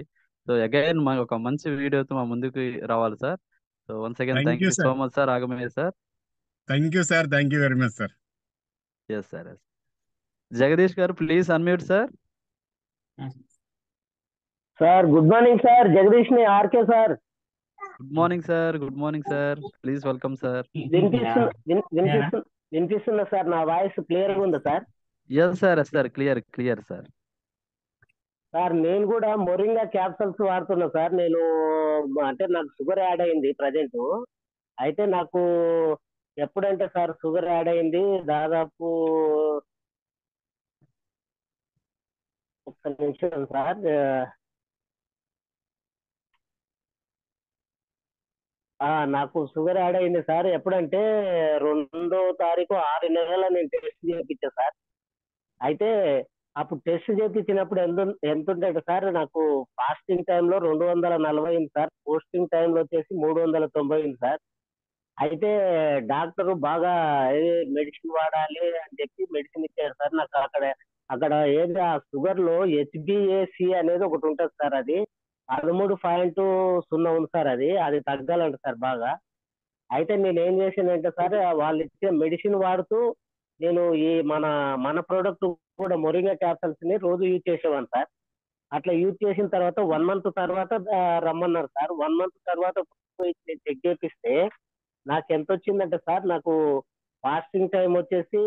so again ఒక మంచి వీడియోతో మా ముందుకు రావాలి sir. So once again thank thank you you so sir. Much sir, Agamayya sir. Thank you sir. Thank you very much sir. Yes sir, yes. Jagadish గారు please unmute sir. Sir good morning sir, Jagadish ని RK sir. Good morning sir, good morning sir, please welcome sir. వినిపిస్తుందా sir? నా voice clear గా ఉందా sir? Yes sir, yes sir, clear clear sir. Sir నేను కూడా moringa capsules వాడుతున్నా sir. నేను అంటే నాకు షుగర్ యాడ్ అయింది ప్రజెంట్. అయితే నాకు ఎప్పుడంటే సార్ షుగర్ యాడ్ అయింది దాదాపు ఒక్క నిమిషం సార్. నాకు షుగర్ యాడ్ అయింది సార్. ఎప్పుడంటే 2వ తారీఖు 6 నెలల నేను టెస్ట్ చేయించా సార్. అయితే అప్పుడు టెస్ట్ చేయించినప్పుడు ఎంత ఉందంటే సార్, నాకు ఫాస్టింగ్ టైంలో 240 అయింది సార్, పోస్టింగ్ టైంలో వచ్చేసి 390 అయింది సార్. అయితే డాక్టర్ బాగా మెడిసిన్ వాడాలి అని చెప్పి మెడిసిన్ ఇచ్చారు సార్. నాకు అక్కడ ఏది ఆ షుగర్ లో HbA1c అనేది ఒకటి ఉంటుంది సార్. అది 13.0 ఉంది సార్. అది తగ్గాలంట సార్ బాగా. అయితే నేను ఏం చేసానంటే సార్, వాళ్ళు ఇచ్చే మెడిసిన్ వాడుతూ నేను ఈ మన ప్రోడక్ట్ కూడా మొరింగా క్యాప్సల్స్ ని రోజు యూజ్ చేసేవాను సార్. అట్లా యూజ్ చేసిన తర్వాత 1 month తర్వాత రమ్మన్నారు సార్. 1 month తర్వాత చెక్ చేపిస్తే నాకు ఎంత వచ్చిందంటే సార్, నాకు ఫాస్టింగ్ టైం వచ్చేసి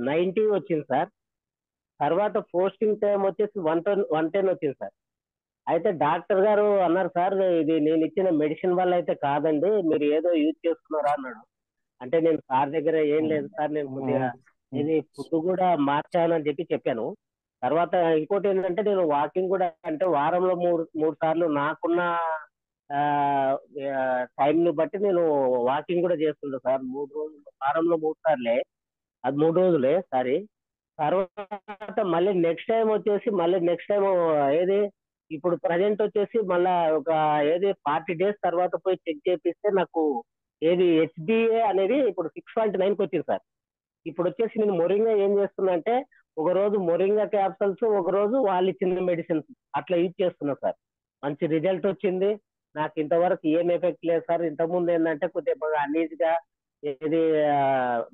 90 వచ్చింది సార్. తర్వాత పోస్టింగ్ టైం వచ్చేసి 110 వచ్చింది సార్. అయితే డాక్టర్ గారు అన్నారు సార్, ఇది నేను ఇచ్చిన మెడిసిన్ వల్ల అయితే కాదండి, మీరు ఏదో యూజ్ చేసుకున్నారా అన్నాడు. అంటే నేను సార్ దగ్గర ఏం లేదు సార్, నేను కొద్దిగా ఇది ఫుడ్ కూడా మార్చాను అని చెప్పాను. తర్వాత ఇంకోటి ఏంటంటే నేను వాకింగ్ కూడా, అంటే వారంలో మూడు సార్లు నాకున్న టైం ని బట్టి నేను వాకింగ్ కూడా చేస్తుంటా సార్. 3 రోజులు, వారంలో 3 సార్లే, అది 3 రోజులే సారీ. తర్వాత మళ్ళీ నెక్స్ట్ టైం ఏది ఇప్పుడు ప్రజెంట్ వచ్చేసి మళ్ళా ఒక 40 days తర్వాత పోయి చెక్ చేపిస్తే నాకు HbA అనేది ఇప్పుడు 6.9 వచ్చింది సార్. ఇప్పుడు వచ్చేసి నేను మొరింగా ఏం చేస్తున్నా అంటే, ఒక రోజు మొరింగా క్యాప్సల్స్, ఒక రోజు వాళ్ళు ఇచ్చిన మెడిసిన్స్ అట్లా యూజ్ చేస్తున్నా సార్. మంచి రిజల్ట్ వచ్చింది. నాకు ఇంతవరకు ఏం ఎఫెక్ట్ లేదు సార్. ఇంతకుముందు ఏంటంటే కొద్దిగా బాగా అనీజీగా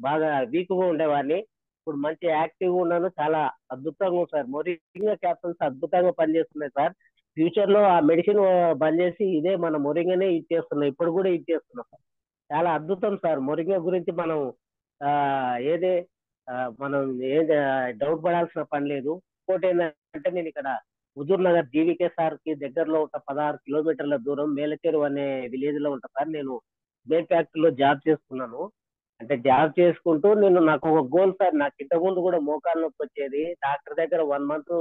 బాగా వీక్ గా ఉండేవాడిని. ఇప్పుడు మంచి యాక్టివ్ గా ఉన్నాను. చాలా అద్భుతంగా ఉంది సార్. మొరింగా క్యాప్సల్స్ అద్భుతంగా పనిచేస్తున్నాయి సార్. ఫ్యూచర్ లో ఆ మెడిసిన్ బంద్ చేసి ఇదే మన మొరింగానే యూజ్ చేస్తున్నాం. ఇప్పుడు కూడా యూజ్ చేస్తున్నాం సార్. చాలా అద్భుతం సార్. మొరింగా గురించి మనం మనం డౌట్ పడాల్సిన పని లేదు. ఇంకోటి ఏంటంటే, నేను ఇక్కడ హుజూర్ నగర్ జీవికే సార్ కి దగ్గరలో ఒక 16 కిలోమీటర్ల దూరం మేలచెరు అనే విలేజ్ లో ఉంటా సార్. నేను బేట్ ఫ్యాక్టరీలో జాబ్ చేస్తున్నాను. అంటే జాబ్ చేసుకుంటూ నాకు ఒక గోల్ సార్. నాకు ఇంతకుముందు కూడా మోకాలు నొప్పి వచ్చేది. డాక్టర్ దగ్గర 1 month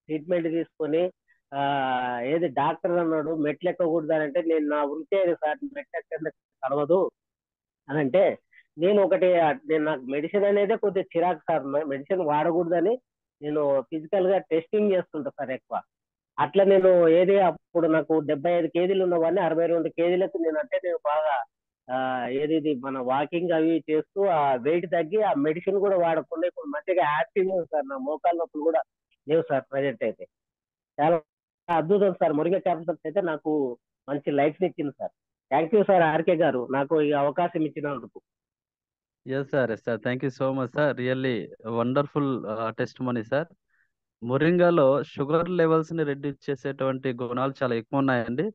ట్రీట్మెంట్ తీసుకొని డాక్టర్ అన్నాడు మెట్లు ఎక్కకూడదు అని. అంటే నేను నా వృత్తి సార్, మెట్లు ఎక్కడ కలవదు అని అంటే, నాకు మెడిసిన్ అనేది కొద్దిగా చిరాకు సార్. మెడిసిన్ వాడకూడదని నేను ఫిజికల్ గా టెస్టింగ్ చేస్తుంటా సార్ ఎక్కువ. అట్లా నేను అప్పుడు నాకు 75 kgs ఉన్నవాడిని 62 kgs నేను బాగా మన వాకింగ్ అవి చేస్తూ ఆ వెయిట్ తగ్గి ఆ మెడిసిన్ కూడా వాడకుండా ఇప్పుడు మంచిగా యాక్టివ్ ఉంది సార్. నా మోకాళ్ళ నొప్పులు కూడా లేవు సార్ ప్రజెంట్ అయితే. చాలా అద్భుతం సార్. మొరింగా క్యాప్సల్స్ అయితే నాకు మంచి లైఫ్ ఇచ్చింది సార్. థ్యాంక్ యూ సార్ ఆర్కే గారు, నాకు ఈ అవకాశం ఇచ్చినందుకు. Yes sir, yes sir, thank you so much sir, really wonderful testimony sir. మొరింగాలో షుగర్ లెవెల్స్ ని రెడ్యూస్ చేసేటువంటి గుణాలు చాలా ఎక్కువ ఉన్నాయండి.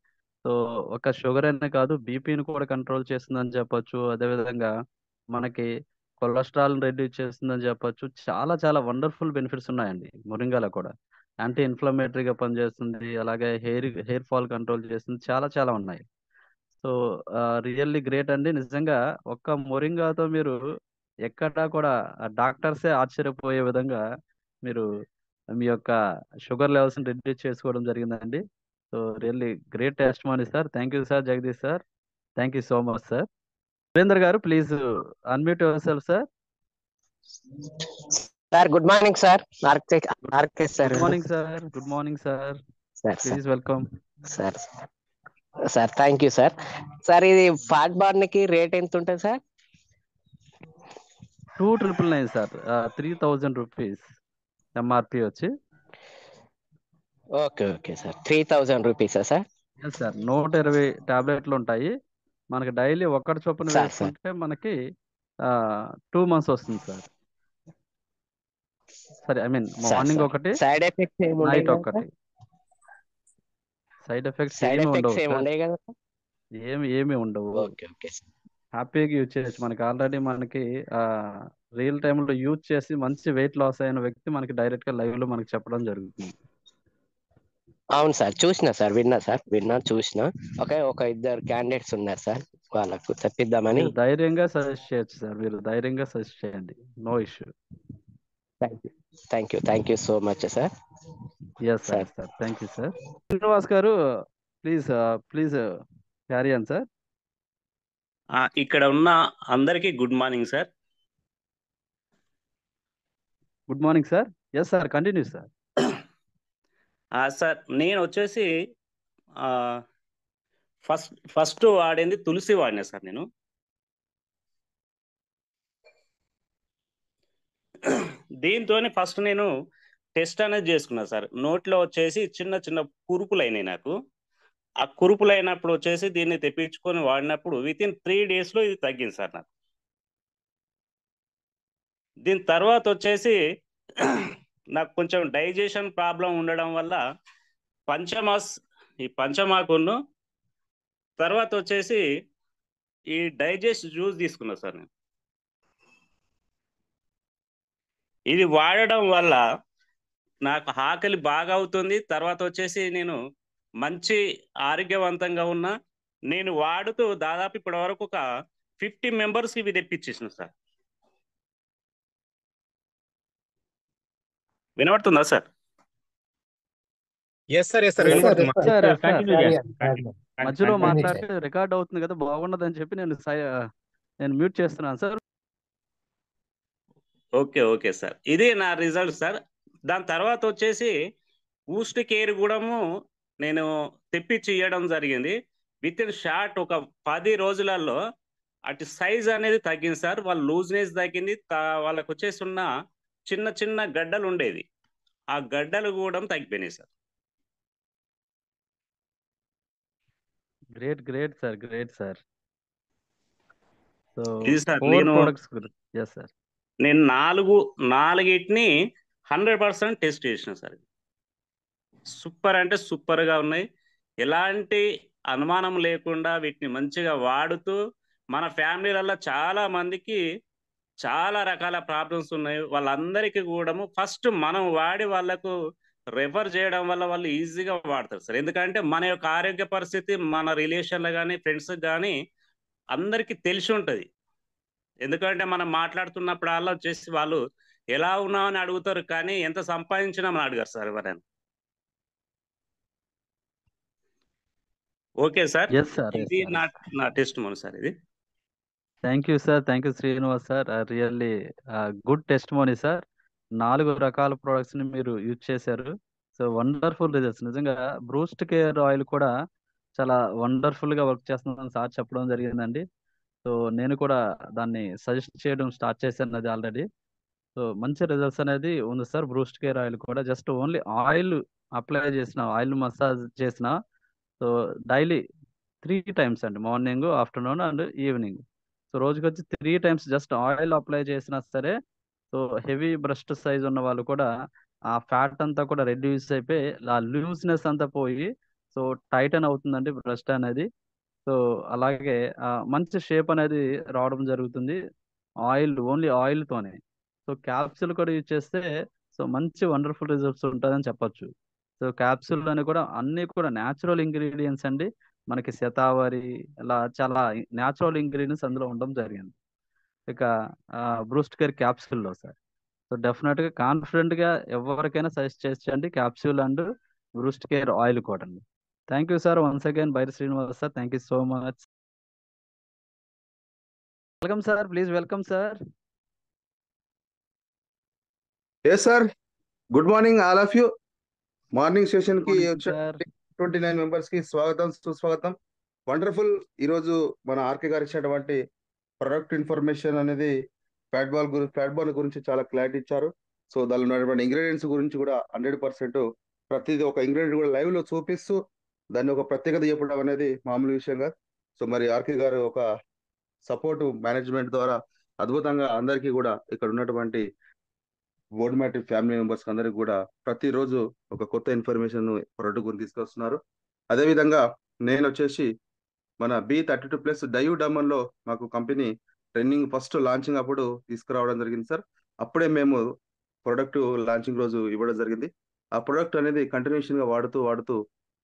సో ఒక షుగర్ అనే కాదు, బీపీని కూడా కంట్రోల్ చేస్తుందని చెప్పొచ్చు. అదేవిధంగా మనకి కొలెస్ట్రాల్ రెడ్యూస్ చేస్తుందని చెప్పొచ్చు. చాలా చాలా వండర్ఫుల్ బెనిఫిట్స్ ఉన్నాయండి మొరింగాలో కూడా. యాంటీ ఇన్ఫ్లమేటరీగా పనిచేస్తుంది, అలాగే హెయిర్ ఫాల్ కంట్రోల్ చేస్తుంది, చాలా చాలా ఉన్నాయి. సో రియల్లీ గ్రేట్ అండి. నిజంగా ఒక్క మొరింగాతో మీరు ఎక్కడా కూడా డాక్టర్సే ఆశ్చర్యపోయే విధంగా మీరు మీ యొక్క షుగర్ లెవెల్స్ రెడ్యూస్ చేసుకోవడం జరిగిందండి. So really great testimony sir. Thank you sir Jagadish sir, thank you so much sir. Surender garu please unmute yourself sir. Sir good morning sir. RK sir. Good morning sir, good morning sir, please welcome sir. Sir thank you sir. Sir ఇది fat burn కి rate ఎంత ఉంటుంది sir? 2999 sir, 3000 rupees MRP వచ్చి. Okay okay sir, 3000 రూపీసా sir? Yes sir, 120 టాబ్లెట్లు ఉంటాయి. మనకి daily ఒక్కటి చొప్పున సార్ వేసుకుంటే మనకి 2 months వస్తుంది సార్. సరే, ఐ మీన్ సార్ మార్నింగ్ ఒకటి, సైడ్ ఎఫెక్ట్స్ ఏమి ఉండవు నైట్ కదా ఒకటి. సైడ్ ఎఫెక్ట్స్ సైడ్ ఏమి ఎఫెక్ట్స్ ఉండవు ఏమి సార్, ఉండవు కదా సార్? ఏమి ఉండవు. Okay okay sir. హ్యాపీగా యూజ్ చేయొచ్చు. మనకి ఆల్రెడీ మనకి రియల్ టైంలో యూజ్ చేసి మంచి వెయిట్ లాస్ అయిన వ్యక్తి మనకి డైరెక్ట్ గా లైవ్ లో మనకి చెప్పడం జరుగుతుంది. అవును సార్, చూసిన సార్, విన్నా చూసిన. ఒక ఇద్దరు క్యాండిడేట్స్ ఉన్నారు సార్, వాళ్ళకు తెప్పిద్దామని. మీరు ధైర్యంగా సజెస్ట్ చేయొచ్చు సార్, మీరు ధైర్యంగా సజెస్ట్ చేయండి, no issue. Thank you so much sir. Yes sir, thank you sir. Srinivas గారు, ప్లీజ్ క్యారీ ఆన్ సార్. ఇక్కడ ఉన్న అందరికీ good morning sir. Good morning sir. Yes sir, continue sir. Sir నేను వచ్చేసి ఫస్ట్ వాడింది తులసి వాడినా సార్. నేను దీంతోనే ఫస్ట్ నేను టెస్ట్ అనేది చేసుకున్నా సార్. నోట్లో వచ్చేసి చిన్న చిన్న కురుపులు అయినాయి నాకు. ఆ కురుపులు అయినప్పుడు వచ్చేసి దీన్ని తెప్పించుకొని వాడినప్పుడు వితిన్ 3 days ఇది తగ్గింది సార్ నాకు. దీని తర్వాత వచ్చేసి నాకు కొంచెం డైజెషన్ ప్రాబ్లం ఉండడం వల్ల పంచమాకును తర్వాత వచ్చేసి ఈ డైజెస్ట్ జ్యూస్ తీసుకున్నా సార్ నేను. ఇది వాడడం వల్ల నాకు ఆకలి బాగా అవుతుంది. తర్వాత వచ్చేసి నేను మంచి ఆరోగ్యవంతంగా ఉన్నా. నేను వాడుతూ దాదాపు ఇప్పటి వరకు ఒక 50 members ఇవి తెప్పించేసిన సార్. వినబడుతుందా సార్? ఎస్ సార్, మధ్యలో మాట్లాడితే రికార్డ్ అవుతుంది కదా, బాగున్నదని చెప్పి నేను మ్యూట్ చేస్తున్నాను సార్. ఓకే సార్, ఇది నా రిజల్ట్ సార్. దాని తర్వాత వచ్చేసి బూస్ట్ కేర్ కూడా నేను తెప్పించి ఇవ్వడం జరిగింది. విత్ ఇన్ షార్ట్ ఒక 10 రోజులలో అటు సైజ్ అనేది తగ్గింది సార్. వాళ్ళ లూజ్నెస్ తగ్గింది. వాళ్ళకు వచ్చేసి ఉన్న చిన్న చిన్న గడ్డలు ఉండేది, ఆ గడ్డలు కూడా తగ్గిపోయినాయి సార్. Great sir. సో ఇది సార్, 4 products. ఎస్ సార్, నేను నాలుగిటిని 100% టెస్ట్ చేసిన సార్. సూపర్ అంటే సూపర్గా ఉన్నాయి. ఎలాంటి అనుమానం లేకుండా వీటిని మంచిగా వాడుతూ మన ఫ్యామిలీలలో చాలా మందికి చాలా రకాల ప్రాబ్లమ్స్ ఉన్నాయి. వాళ్ళందరికీ కూడా ఫస్ట్ మనం వాడి వాళ్ళకు రెఫర్ చేయడం వల్ల వాళ్ళు ఈజీగా వాడతారు సార్. ఎందుకంటే మన యొక్క ఆరోగ్య పరిస్థితి మన రిలేషన్లో కానీ ఫ్రెండ్స్కి కానీ అందరికీ తెలిసి ఉంటుంది. ఎందుకంటే మనం మాట్లాడుతున్నప్పుడు అలా వచ్చేసి వాళ్ళు ఎలా ఉన్నావు అని అడుగుతారు, కానీ ఎంత సంపాదించినా మనం అడగారు సార్ ఎవరైనా. ఓకే సార్, ఇది నా టెస్ట్ మోని సార్. ఇది thank you Srinivas sir. Really good testimony sir. 4 రకాల products ని మీరు యూజ్ చేశారు. So wonderful results. నిజంగా బ్రూస్ట్ కేర్ ఆయిల్ కూడా చాలా వండర్ఫుల్ గా వర్క్ చేస్తుందని సార్ చెప్పడం జరిగిందండి. సో నేను కూడా దాన్ని సజెస్ట్ చేయడం స్టార్ట్ చేశాను అది ఆల్రెడీ. సో మంచి రిజల్ట్స్ అనేది ఉంది సార్. బ్రూస్ట్ కేర్ ఆయిల్ కూడా జస్ట్ ఓన్లీ ఆయిల్ అప్లై చేసిన, ఆయిల్ మసాజ్ చేసిన, సో డైలీ 3 times అండి, morning, afternoon and evening. So రోజుకి వచ్చి 3 times జస్ట్ ఆయిల్ అప్లై చేసినా సరే, సో హెవీ బ్రెస్ట్ సైజ్ ఉన్న వాళ్ళు కూడా ఆ ఫ్యాట్ అంతా కూడా రెడ్యూస్ అయిపోయి ఆ లూజ్నెస్ అంతా పోయి సో టైటన్ అవుతుందండి బ్రెస్ట్ అనేది. సో అలాగే మంచి షేప్ అనేది రావడం జరుగుతుంది ఓన్లీ ఆయిల్తోనే. సో క్యాప్సూల్ కూడా యూజ్ చేస్తే సో మంచి వండర్ఫుల్ రిజల్ట్స్ ఉంటుందని చెప్పొచ్చు. సో క్యాప్సూల్ అని కూడా అన్ని కూడా న్యాచురల్ ఇంగ్రీడియంట్స్ అండి. మనకి శతావరి ఇలా చాలా న్యాచురల్ ఇంగ్రీడియంట్స్ అందులో ఉండడం జరిగింది. ఇక బ్రూస్ట్ కేర్ క్యాప్సూల్లో సార్, సో డెఫినెట్గా కాన్ఫిడెంట్గా ఎవరికైనా సజెస్ట్ చేయండి capsule and breast care oil కూడా అండి. Thank you sir once again. Bairi Srinivas sir, thank you so much. Welcome sir, please welcome sir. Yes sir, good morning all of you. Morning session కి 29 members కి స్వాగతం సుస్వాగతం. Wonderful. ఈరోజు మన RK గారు ఇచ్చినటువంటి ప్రొడక్ట్ ఇన్ఫర్మేషన్ అనేది ఫ్యాట్ బాల్ గురించి చాలా క్లారిటీ ఇచ్చారు. సో దానిలో ఉన్నటువంటి ఇంగ్రీడియంట్స్ గురించి కూడా 100% ప్రతిదీ ఒక ఇంగ్రీడియంట్ కూడా లైవ్ లో చూపిస్తూ దాన్ని ఒక ప్రత్యేకత చెప్పడం అనేది మామూలు విషయంగా. సో మరి ఆర్కే గారు ఒక సపోర్ట్ మేనేజ్మెంట్ ద్వారా అద్భుతంగా అందరికీ కూడా ఇక్కడ ఉన్నటువంటి బోర్డ్ మ్యాట్రిక్ ఫ్యామిలీ మెంబర్స్ అందరికి కూడా ప్రతిరోజు ఒక కొత్త ఇన్ఫర్మేషన్ ప్రొడక్ట్ గురించి తీసుకొస్తున్నారు. అదేవిధంగా నేను వచ్చేసి మన B32+ డయూ డమన్ లో మాకు కంపెనీ ట్రైనింగ్ ఫస్ట్ లాంచింగ్ అప్పుడు తీసుకురావడం జరిగింది సార్. అప్పుడే మేము ప్రొడక్ట్ లాంచింగ్ రోజు ఇవ్వడం జరిగింది. ఆ ప్రొడక్ట్ అనేది కంటిన్యూషన్ గా వాడుతూ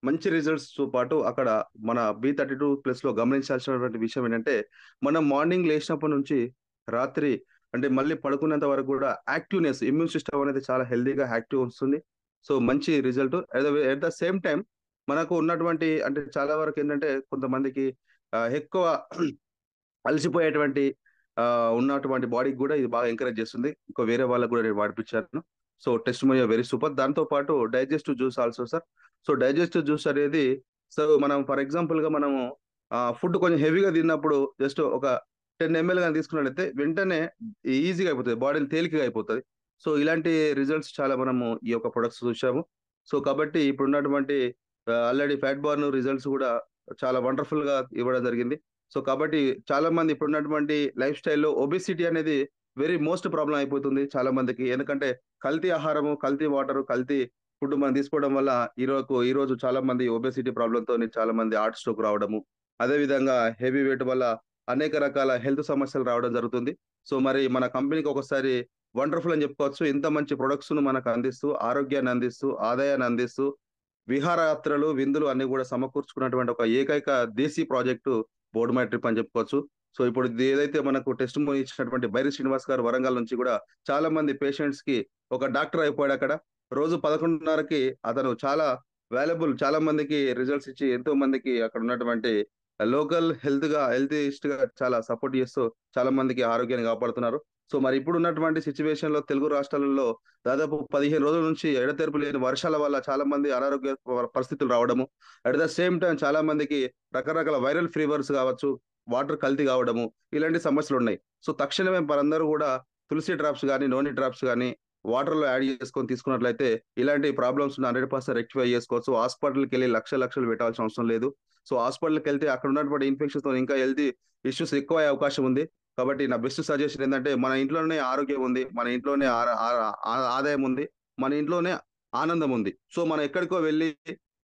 మంచి రిజల్ట్స్ తో పాటు అక్కడ మన B32+ లో గమనించాల్సినటువంటి విషయం ఏంటంటే మనం మార్నింగ్ లేచినప్పటి నుంచి రాత్రి అంటే మళ్ళీ పడుకునేంత వరకు కూడా యాక్టివ్నెస్, ఇమ్యూన్ సిస్టమ్ అనేది చాలా హెల్దీగా యాక్టివ్ వస్తుంది. సో మంచి result. At the same time మనకు ఉన్నటువంటి అంటే చాలా వరకు ఏంటంటే కొంతమందికి ఎక్కువ అలసిపోయేటువంటి ఉన్నటువంటి బాడీకి కూడా ఇది బాగా ఎంకరేజ్ చేస్తుంది. ఇంకో వేరే వాళ్ళకు కూడా నేను వాడిపించాను. So testimony very super. దాంతో పాటు digestive juice also sir. So digestive juice అనేది సో మనం ఫర్ ఎగ్జాంపుల్ గా మనము ఫుడ్ కొంచెం హెవీగా తిన్నప్పుడు జస్ట్ ఒక 10 ml కానీ తీసుకున్నట్లయితే వెంటనే ఈజీగా అయిపోతుంది, బాడీని తేలికగా అయిపోతుంది. సో ఇలాంటి రిజల్ట్స్ చాలా మనము ఈ యొక్క ప్రొడక్ట్స్ చూసాము. సో కాబట్టి ఇప్పుడు ఉన్నటువంటి ఆల్రెడీ ఫ్యాట్ బర్న్ రిజల్ట్స్ కూడా చాలా వండర్ఫుల్ గా ఇవ్వడం జరిగింది. సో కాబట్టి చాలా మంది ఇప్పుడు ఉన్నటువంటి లైఫ్ స్టైల్లో ఒబెసిటీ అనేది వెరీ మోస్ట్ ప్రాబ్లం అయిపోతుంది చాలా మందికి. ఎందుకంటే కల్తీ ఆహారము, కల్తీ వాటర్, కల్తీ ఫుడ్ మనం తీసుకోవడం వల్ల ఈ రోజు చాలా మంది ఒబెసిటీ ప్రాబ్లంతో చాలా మంది హార్ట్ స్ట్రోక్ రావడము, అదే విధంగా హెవీ వెయిట్ వల్ల అనేక రకాల హెల్త్ సమస్యలు రావడం జరుగుతుంది. సో మరి మన కంపెనీకి ఒకసారి వండర్ఫుల్ అని చెప్పుకోవచ్చు. ఇంత మంచి ప్రొడక్ట్స్ ను మనకు అందిస్తూ, ఆరోగ్యాన్ని అందిస్తూ, ఆదాయాన్ని అందిస్తూ, విహారయాత్రలు, విందులు అన్ని కూడా సమకూర్చుకున్నటువంటి ఒక ఏకైక దేశీ ప్రాజెక్టు బోర్డ్ మై ట్రిప్ అని చెప్పుకోవచ్చు. సో ఇప్పుడు ఇది ఏదైతే మనకు టెస్ట్ మోని ఇచ్చినటువంటి బైరి శ్రీనివాస్ గారు వరంగల్ నుంచి కూడా చాలా మంది పేషెంట్స్ కి ఒక డాక్టర్ అయిపోయాడు అక్కడ. రోజు 11:30కి అతను చాలా వాల్యుబుల్, చాలా మందికి రిజల్ట్స్ ఇచ్చి ఎంతో మందికి అక్కడ ఉన్నటువంటి లోకల్ హెల్త్ గా చాలా సపోర్ట్ చేస్తూ చాలా మందికి ఆరోగ్యాన్ని కాపాడుతున్నారు. సో మరి ఇప్పుడు ఉన్నటువంటి సిచ్యువేషన్ లో తెలుగు రాష్ట్రాలలో దాదాపు 15 రోజుల నుంచి ఎడతెరపు లేని వర్షాల వల్ల చాలా మంది అనారోగ్య పరిస్థితులు రావడము, అట్ ద సేమ్ టైం చాలా మందికి రకరకాల వైరల్ ఫీవర్స్ కావచ్చు, వాటర్ కల్తీ కావడము, ఇలాంటి సమస్యలు ఉన్నాయి. సో తక్షణమే మనందరూ కూడా తులసి డ్రాప్స్ కానీ, నోని డ్రాప్స్ కానీ వాటర్ లో యాడ్ చేసుకొని తీసుకున్నట్లయితే ఇలాంటి ప్రాబ్లమ్స్ 100% రెక్టిఫై చేసుకోవచ్చు. హాస్పిటల్కి వెళ్ళి లక్షలు పెట్టాల్సిన అవసరం లేదు. సో హాస్పిటల్కి వెళ్తే అక్కడ ఉన్నటువంటి ఇన్ఫెక్షన్స్ తో ఇంకా హెల్తీ ఇష్యూస్ ఎక్కువ అయ్యే అవకాశం ఉంది. కాబట్టి నా బెస్ట్ సజెషన్ ఏంటంటే మన ఇంట్లోనే ఆరోగ్యం ఉంది, మన ఇంట్లోనే ఆదాయం ఉంది, మన ఇంట్లోనే ఆనందం ఉంది. సో మనం ఎక్కడికో వెళ్ళి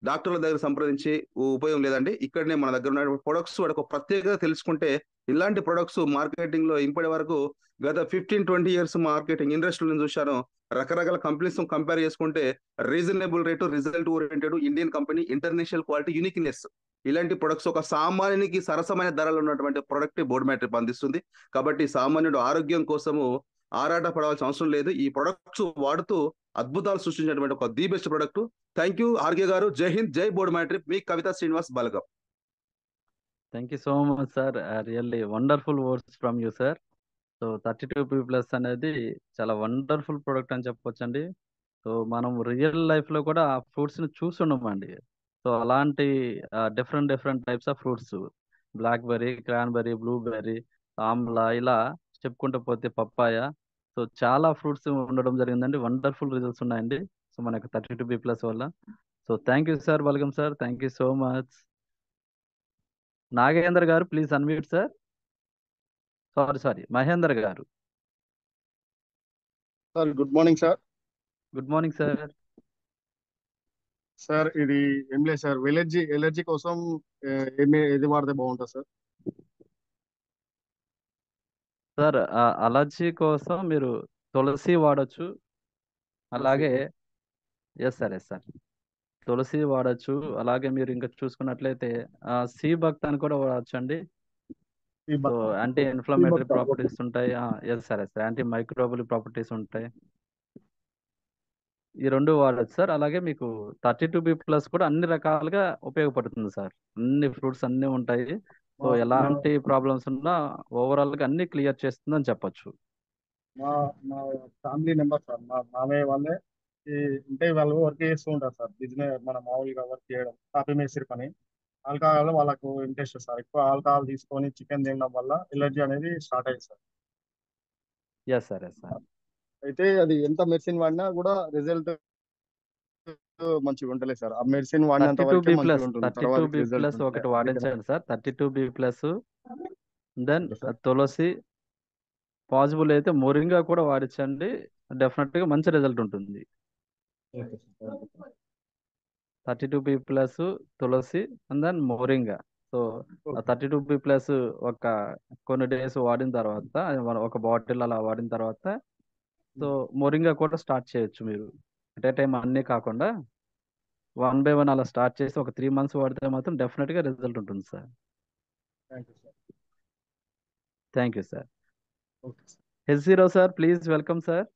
డాక్టర్ల దగ్గర సంప్రదించి ఉపయోగం లేదండి. ఇక్కడనే మన దగ్గర ఉన్న ప్రొడక్ట్స్ ఒక ప్రత్యేకత తెలుసుకుంటే ఇలాంటి ప్రొడక్ట్స్ మార్కెటింగ్ లో ఇప్పటి వరకు గత 15-20 ఇయర్స్ మార్కెటింగ్ ఇండస్ట్రీలో చూశాను. రకరకాల కంపెనీస్ కంపేర్ చేసుకుంటే reasonable rate, result oriented, Indian company, international quality, uniqueness, ఇలాంటి ప్రొడక్ట్స్ ఒక సామాన్యునికి సరసమైన ధరలు ఉన్నటువంటి ప్రొడక్ట్ బోర్డ్ మ్యాట్రిప్ అందిస్తుంది. కాబట్టి సామాన్యుడు ఆరోగ్యం కోసము ఆరాట పడవలసిన అవసరం లేదు. ఈ ప్రొడక్ట్స్ వాడుతూ అద్భుతాలు సృష్టించినటువంటి ఒక the best product. Thank you RK garu. Jai Hind, Jai బోర్డ్ మ్యాట్రిప్. మీ కవిత శ్రీనివాస్ బలగం. Thank you so much sir. Really wonderful words from you sir. So 32P+ అనేది చాలా వండర్ఫుల్ ప్రోడక్ట్ అని చెప్పొచ్చండి. సో మనం రియల్ లైఫ్ లో కూడా ఆ ఫ్రూట్స్ ని చూసుండమండి. సో అలాంటి different types of fruits, blackberry, cranberry, blueberry, amla, ఇలా చెప్పుకుంటూ పోతే పప్పాయ. సో చాలా ఫ్రూట్స్ ఉండడం జరిగిందండి. వండర్ఫుల్ రిజల్ట్స్ ఉన్నాయండి. సో మనకు 32P+ వల్ల. So thank you sir, welcome sir. Thank you so much. Nagendra garu please unmute sir. Sorry Mahender garu. Sir good morning sir. Good morning sir. Sir ఇది ఏం లేదు సార్, ఎలర్జీ కోసం ఏది వాడితే బాగుంటుంది సార్? సార్ అలర్జీ కోసం మీరు తులసి వాడచ్చు. అలాగే ఎస్ సార్ తులసి వాడచ్చు. అలాగే మీరు ఇంకా చూసుకున్నట్లయితే సి భక్త్ అని కూడా వాడచ్చు అండి. సో యాంటీ ఇన్ఫ్లమేటరీ ప్రాపర్టీస్ ఉంటాయి. Yes sir antimicrobial properties ఉంటాయి. ఈ రెండు వాడచ్చు సార్. అలాగే మీకు 32P+ కూడా అన్ని రకాలుగా ఉపయోగపడుతుంది సార్. అన్ని ఫ్రూట్స్ అన్ని ఉంటాయి. సో ఎలాంటి ప్రాబ్లమ్స్ ఉన్నా ఓవరాల్ గా అన్ని క్లియర్ చేస్తుందని చెప్పొచ్చు. మా ఫ్యామిలీ మెంబర్ సార్, మా మామయ్య వాళ్ళే అంటే వాళ్ళు వర్క్ చేస్తూ ఉంటారు సార్. బిజినెస్ మన మామూలుగా వర్క్ చేయడం, కాఫీ మేస్త్రి పని. ఆల్కహాల్ వాళ్ళకు ఇంట్రెస్ట్ సార్. ఎక్కువ ఆల్కహాల్ తీసుకొని చికెన్ తినడం వల్ల ఎలర్జీ అనేది స్టార్ట్ అయ్యింది sir. Yes sir, yes sir. అయితే అది ఎంత మెడిసిన్ వాడినా కూడా రిజల్ట్ మంచిగా ఉండలేదు సార్. ఆ మెడిసిన్ వాడినంత 32B వరకే మంచిగా ప్లస్ ఉంటుంది, 32B తర్వాతకి రిజల్ట్ ప్లస్ ఒకటి వాడించండి sir. 32B plus, then okay sir. Tulsi, possible అయితే మోరింగా కూడా వాడించండి. డెఫినెట్గా మంచి రిజల్ట్ ఉంటుంది. Okay sir. 32B plus, tulsi and then moringa. So ఆ ఓకే 32B ప్లస్ ఒక కొన్ని డేస్ వాడిన తర్వాత, ఒక బాటిల్ అలా వాడిన తర్వాత, సో మోరింగా కూడా స్టార్ట్ చేయొచ్చు మీరు. అట్ ఏ టైం అన్నీ కాకుండా 1 by 1 అలా స్టార్ట్ చేసి ఒక 3 months వాడితే మాత్రం డెఫినెట్గా రిజల్ట్ ఉంటుంది sir. Thank you sir. Thank you sir. Okay sir. H0 sir, please welcome sir.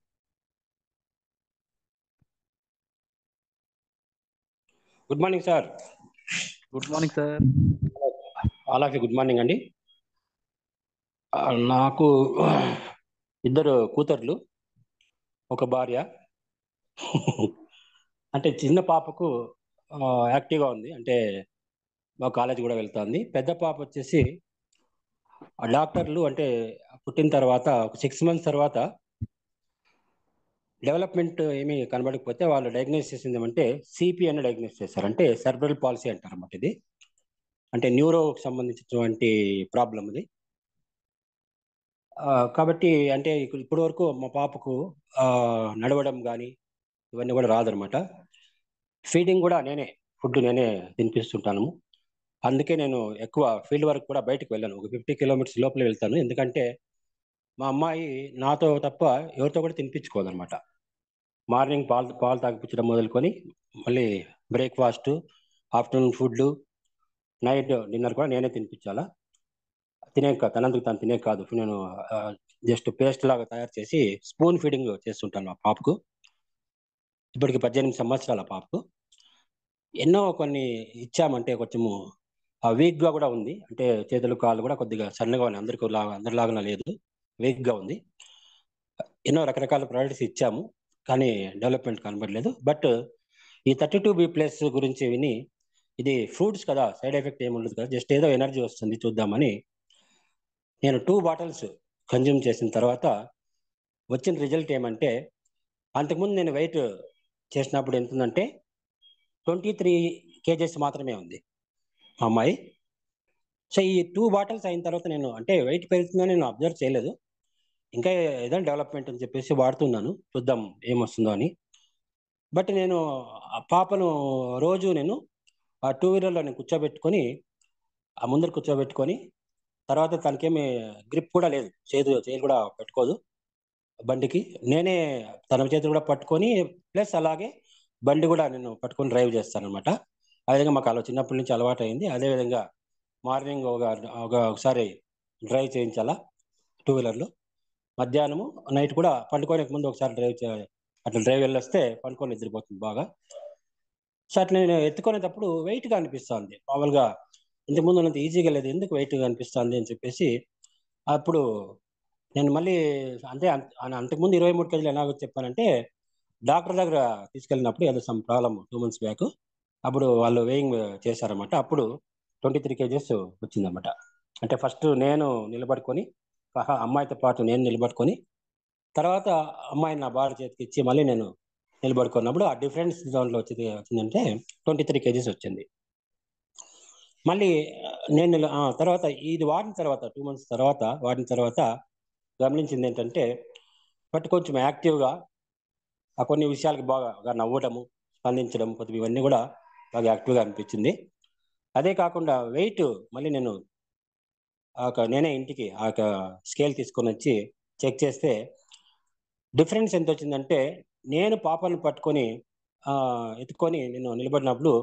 Good morning sir. Good morning sir. All of you good morning అండి. నాకు ఇద్దరు కూతుర్లు, ఒక భార్య. అంటే చిన్న పాపకు యాక్టివ్గా ఉంది, అంటే మా కాలేజ్ కూడా వెళ్తుంది. పెద్ద పాప వచ్చేసి డాక్టర్లు అంటే పుట్టిన తర్వాత ఒక 6 months తర్వాత డెవలప్మెంట్ ఏమీ కనబడకపోతే వాళ్ళు డయాగ్నోస్ చేసింది ఏమంటే సిపి అని డయాగ్నోస్ చేశారు. అంటే సెర్బ్రల్ పాలసీ అంటారు అన్నమాట. ఇది అంటే న్యూరోకి సంబంధించినటువంటి ప్రాబ్లం ఇది. కాబట్టి అంటే ఇప్పటి వరకు మా పాపకు నడవడం కానీ ఇవన్నీ కూడా రాదనమాట. ఫీడింగ్ కూడా ఫుడ్ నేనే తినిపిస్తుంటాను. అందుకే నేను ఎక్కువ ఫీల్డ్ వర్క్ కూడా బయటకు వెళ్ళాను. ఒక 50 kilometers లోపల వెళ్తాను. ఎందుకంటే మా అమ్మాయి నాతో తప్ప ఎవరితో కూడా తినిపించుకోదనమాట. మార్నింగ్ పాలు తాగిపించడం మొదలుకొని మళ్ళీ breakfast, afternoon food, night dinner కూడా నేనే తినిపించాలా. తనందుకు తను తినే కాదు, నేను జస్ట్ పేస్ట్ లాగా తయారు చేసి స్పూన్ ఫీడింగ్ చేస్తుంటాను మా పాపకు. ఇప్పటికి 18 సంవత్సరాల పాపకు. ఎన్నో కొన్ని ఇచ్చామంటే కొంచెము వీక్గా కూడా ఉంది. అంటే చేతులు కాళ్ళు కూడా కొద్దిగా సన్నగా ఉన్నాయి, అందరిలాగా లేదు, వీక్గా ఉంది. ఎన్నో రకరకాల ప్రొడక్ట్స్ ఇచ్చాము, కానీ డెవలప్మెంట్ కనబడలేదు. బట్ ఈ 32B ప్లస్ గురించి విని, ఇది ఫ్రూట్స్ కదా, సైడ్ ఎఫెక్ట్ ఏమి ఉండదు కదా, జస్ట్ ఏదో ఎనర్జీ వస్తుంది చూద్దామని నేను 2 bottles కన్జ్యూమ్ చేసిన తర్వాత వచ్చిన రిజల్ట్ ఏమంటే, అంతకుముందు నేను వెయిట్ చేసినప్పుడు ఎంత ఉందంటే 23 kgs మాత్రమే ఉంది మా అమ్మాయి. సో ఈ 2 bottles అయిన తర్వాత నేను అంటే వెయిట్ పెరుగుతుందని నేను అబ్జర్వ్ చేయలేదు. ఇంకా ఏదైనా డెవలప్మెంట్ అని చెప్పేసి వాడుతున్నాను, చూద్దాం ఏమొస్తుందో అని. బట్ నేను ఆ పాపను రోజు నేను ఆ 2-wheelerలో నేను కూర్చోబెట్టుకొని, ఆ ముందర కూర్చోబెట్టుకొని, తర్వాత తనకేమి గ్రిప్ కూడా లేదు, చేతులు కూడా పెట్టుకోదు బండికి. నేనే తన చేతులు కూడా పట్టుకొని, ప్లస్ అలాగే బండి కూడా నేను పట్టుకొని డ్రైవ్ చేస్తాను అనమాట. ఆ విధంగా మాకు అలా చిన్నప్పటి నుంచి అలవాటు అయింది. అదేవిధంగా మార్నింగ్ ఒకసారి డ్రైవ్ చేయించాలా 2-wheelerలో, మధ్యాహ్నము నైట్ కూడా పండుకోనికి ముందు ఒకసారి అట్లా డ్రైవ్ వెళ్ళొస్తే పండుకొని నిద్రపోతుంది బాగా. సో అట్లా నేను ఎత్తుకునేటప్పుడు వెయిట్గా అనిపిస్తుంది. మామూలుగా ఇంతకుముందు అంత ఈజీగా లేదు, ఎందుకు వెయిట్గా అనిపిస్తుంది అని చెప్పేసి అప్పుడు నేను మళ్ళీ అంటే అంతకుముందు 23 kgs ఎలాగో చెప్పానంటే, డాక్టర్ దగ్గర తీసుకెళ్ళినప్పుడు ఏదో సమ్ ప్రాబ్లం 2 months బ్యాక్, అప్పుడు వాళ్ళు వెయింగ్ చేశారన్నమాట. అప్పుడు 23 kgs వచ్చిందన్నమాట. అంటే ఫస్ట్ నేను నిలబడుకొని, అమ్మాయితో పాటు నేను నిలబడుకొని, తర్వాత అమ్మాయిని నా భార్య చేతికి ఇచ్చి మళ్ళీ నేను నిలబడుకున్నప్పుడు ఆ డిఫరెన్స్ దాంట్లో వచ్చిందంటే 23 kgs వచ్చింది. మళ్ళీ నేను తర్వాత ఇది వాడిన తర్వాత 2 months తర్వాత వాడిన తర్వాత గమనించింది ఏంటంటే, బట్ కొంచెం యాక్టివ్గా కొన్ని విషయాలకి బాగా నవ్వటము, స్పందించడం, కొద్దిగా ఇవన్నీ కూడా బాగా యాక్టివ్గా అనిపించింది. అదే కాకుండా వెయిట్ మళ్ళీ నేను నేనే ఇంటికి స్కేల్ తీసుకొని వచ్చి చెక్ చేస్తే డిఫరెన్స్ ఎంత వచ్చిందంటే, నేను పాపను పట్టుకొని ఎత్తుకొని నేను నిలబడినప్పుడు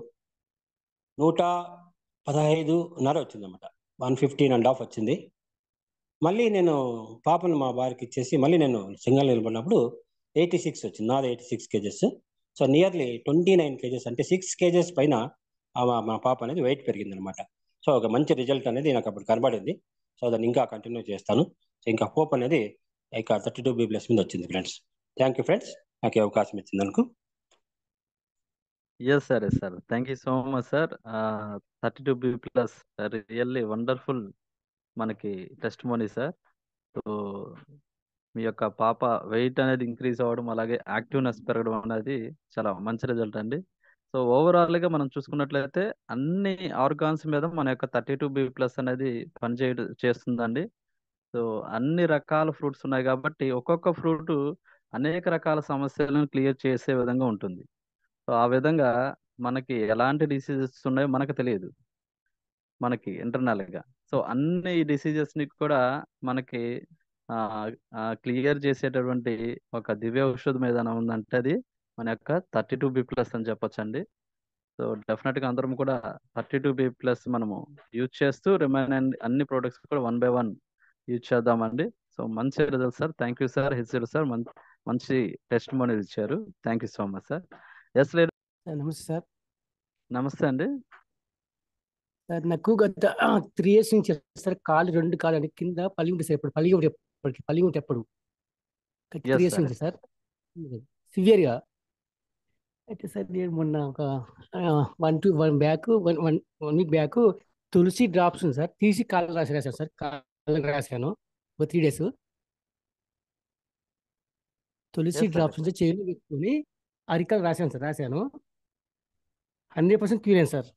115.5 వచ్చిందన్నమాట. 115.5 వచ్చింది. మళ్ళీ నేను పాపను మా భార్యకి ఇచ్చేసి మళ్ళీ నేను సింగల్ నిలబడినప్పుడు 86 వచ్చింది, నాది 86 kgs. సో నియర్లీ 29 kgs, అంటే 6 kgs పైన మా పాప అనేది వెయిట్ పెరిగింది అనమాట. సో ఒక మంచి రిజల్ట్ అనేది నాకు అప్పుడు కనబడింది. సో దాన్ని ఇంకా కంటిన్యూ చేస్తాను. సో ఇంకా హోప్ అనేది ఇక 32B ప్లస్ మీద వచ్చింది ఫ్రెండ్స్. థ్యాంక్ యూ ఫ్రెండ్స్, నాకు అవకాశం ఇచ్చిందనుకు. Yes, sir. Yes, sir. Thank you so much, sir. 32B plus really wonderful మనకి టెస్ట్ మనీ సార్. సో మీ యొక్క పాప వెయిట్ అనేది ఇంక్రీజ్ అవ్వడం అలాగే యాక్టివ్నెస్ పెరగడం అనేది చాలా మంచి రిజల్ట్ అండి. సో ఓవరాల్గా మనం చూసుకున్నట్లయితే అన్ని ఆర్గాన్స్ మీద మన యొక్క 32B ప్లస్ అనేది చేస్తుందండి. సో అన్ని రకాల ఫ్రూట్స్ ఉన్నాయి కాబట్టి ఒక్కొక్క ఫ్రూట్ అనేక రకాల సమస్యలను క్లియర్ చేసే విధంగా ఉంటుంది. సో ఆ విధంగా మనకి ఎలాంటి డిసీజెస్ ఉన్నాయో మనకు తెలియదు మనకి ఇంటర్నల్గా. సో అన్ని డిసీజెస్ని కూడా మనకి క్లియర్ చేసేటటువంటి ఒక దివ్య ఔషధం ఏదైనా ఉందంటే అది మన యొక్క 32B ప్లస్ అని చెప్పొచ్చండి. సో డెఫినెట్గా అందరం కూడా 32B ప్లస్ మనము యూజ్ చేస్తూ రిమైన్ అన్ని ప్రోడక్ట్స్ కూడా 1 by 1 యూజ్ చేద్దామండి. సో మంచి result sir. Thank you sir. HL sir మంచి టెస్ట్ మోనీ ఇచ్చారు. Thank you so much sir. Yes లేదు. నమస్తే సార్. నమస్తే అండి. సార్ నాకు గత 3 years నుంచి సార్ రెండు కాళ్ళు అని కింద పలిగి ఉంటుంది సార్. ఇప్పుడు పలిగి ఉంటే ఎప్పుడు 3 years నుంచి సార్ సివియర్గా. అయితే సార్ నేను మొన్న ఒక 1 week బ్యాక్ తులసి డ్రాప్స్ ఉంది సార్ తీసి కాళ్ళు రాశాను సార్. కాళ్ళకి రాశాను ఒక 3 days. తులసి డ్రాప్స్ నుంచి చేతులు పెట్టుకొని అరికాలు రాశాను సార్. రాశాను 100% క్యూర్ అయింది సార్.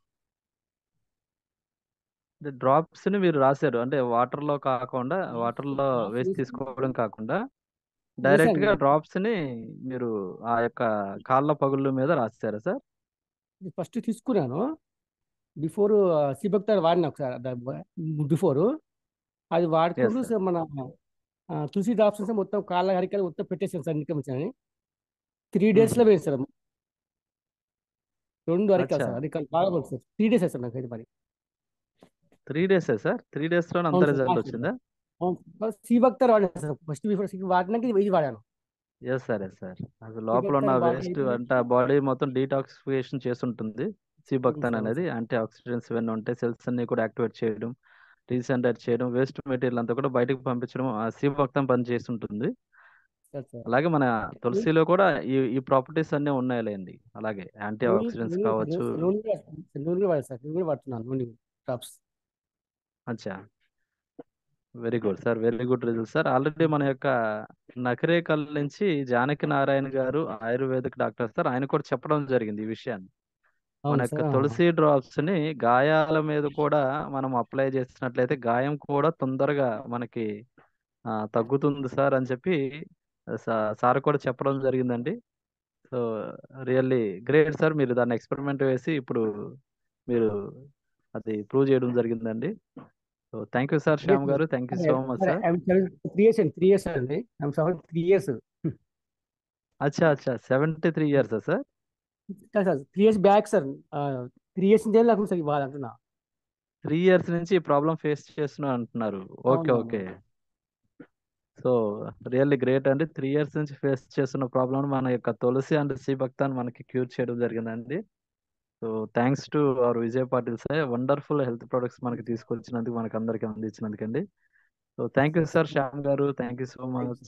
డ్రాప్స్ ని మీరు రాశారు అంటే వాటర్లో కాకుండా వాటర్లో వేసి తీసుకోవడం కాకుండా డైరెక్ట్ గా డ్రాప్స్ ని మీరు ఆ యొక్క కాళ్ళ పగుళ్ళ మీద రాశారా సార్? ఫస్ట్ తీసుకున్నాను బిఫోర్ సిబక్తార్ వాడిన ఒకసారి బిఫోర్ అది వాడుకుంటూ మన తులసి డ్రాప్స్ మొత్తం కాళ్ళ అరికాలు మొత్తం పెట్టేసాను సార్. నికమించాను 3 days లో వేయండి సార్. 2 అరికాలు సార్. అరికాలు బాగా పడుతుంది సార్. 3 days సార్ నాకు అయితే మరి. 3 days సార్? 3 days లో అంత రిజల్ట్ వచ్చిందా? సిబక్తార్ వాడాను సార్ ఫస్ట్. బిఫోర్ వాడినాక ఇది వాడాను. Yes sir. Yes sir. అది లోపల ఉన్న వేస్ట్ అంటే బాడీ మొత్తం డీటాక్సిఫికేషన్ చేస్తుంటుంది. సిబక్తాన్ అనేది యాంటీ ఆక్సిడెంట్స్ ఇవన్నీ ఉంటాయి. సెల్స్ అన్ని కూడా యాక్టివేట్ చేయడం, రీసెంటైజ్ చేయడం, వేస్ట్ మెటీరియల్ అంతా కూడా బయటకు పంపించడం ఆ సిబక్తాన్ పని చేస్తుంటుంది. అలాగే మన తులసిలో కూడా ఈ ప్రాపర్టీస్ అన్ని ఉన్నాయిలేండి. అలాగే యాంటీ ఆక్సిడెంట్స్ కావచ్చు. అచ్చా, very good sir. Very good result sir. Already మన యొక్క నకరేకల్ నుంచి జానకి నారాయణ గారు ఆయుర్వేదిక్ డాక్టర్ సార్, ఆయన కూడా చెప్పడం జరిగింది ఈ విషయాన్ని. మన యొక్క తులసి డ్రాప్స్ ని గాయాల మీద కూడా మనం అప్లై చేసినట్లయితే గాయం కూడా తొందరగా మనకి తగ్గుతుంది సార్ అని చెప్పి సార్ కూడా చెప్పడం జరిగిందండి. So really great sir. మీరు దాన్ని ఎక్స్పెరిమెంట్ వేసి ఇప్పుడు మీరు అది ప్రూవ్ చేయడం జరిగిందండి. So thank you sir Shyam garu. Thank you so much sir. 3 years అండి. 3 years. అచ్చా అచ్చా, 73 years sir? 3 years back sir. 3 years నుంచి నాకు సార్ ఇవ్వాలి అంటున్నా. 3 years నుంచి ప్రాబ్లం ఫేస్ చేస్తున్నా అంటున్నారు. Okay okay. So really great అండి. 3 years నుంచి ఫేస్ చేస్తున్న ప్రాబ్లమ్ మన యొక్క తులసి అండ్ సిబక్తాన్ మనకి క్యూర్ చేయడం జరిగిందండి. So thanks to our Vijay Patil sir. Wonderful health products మనకి తీసుకొచ్చినందుకు, మనకి అందరికి అందించినందుకండి. So thank you sir Shyam garu. Thank you so much.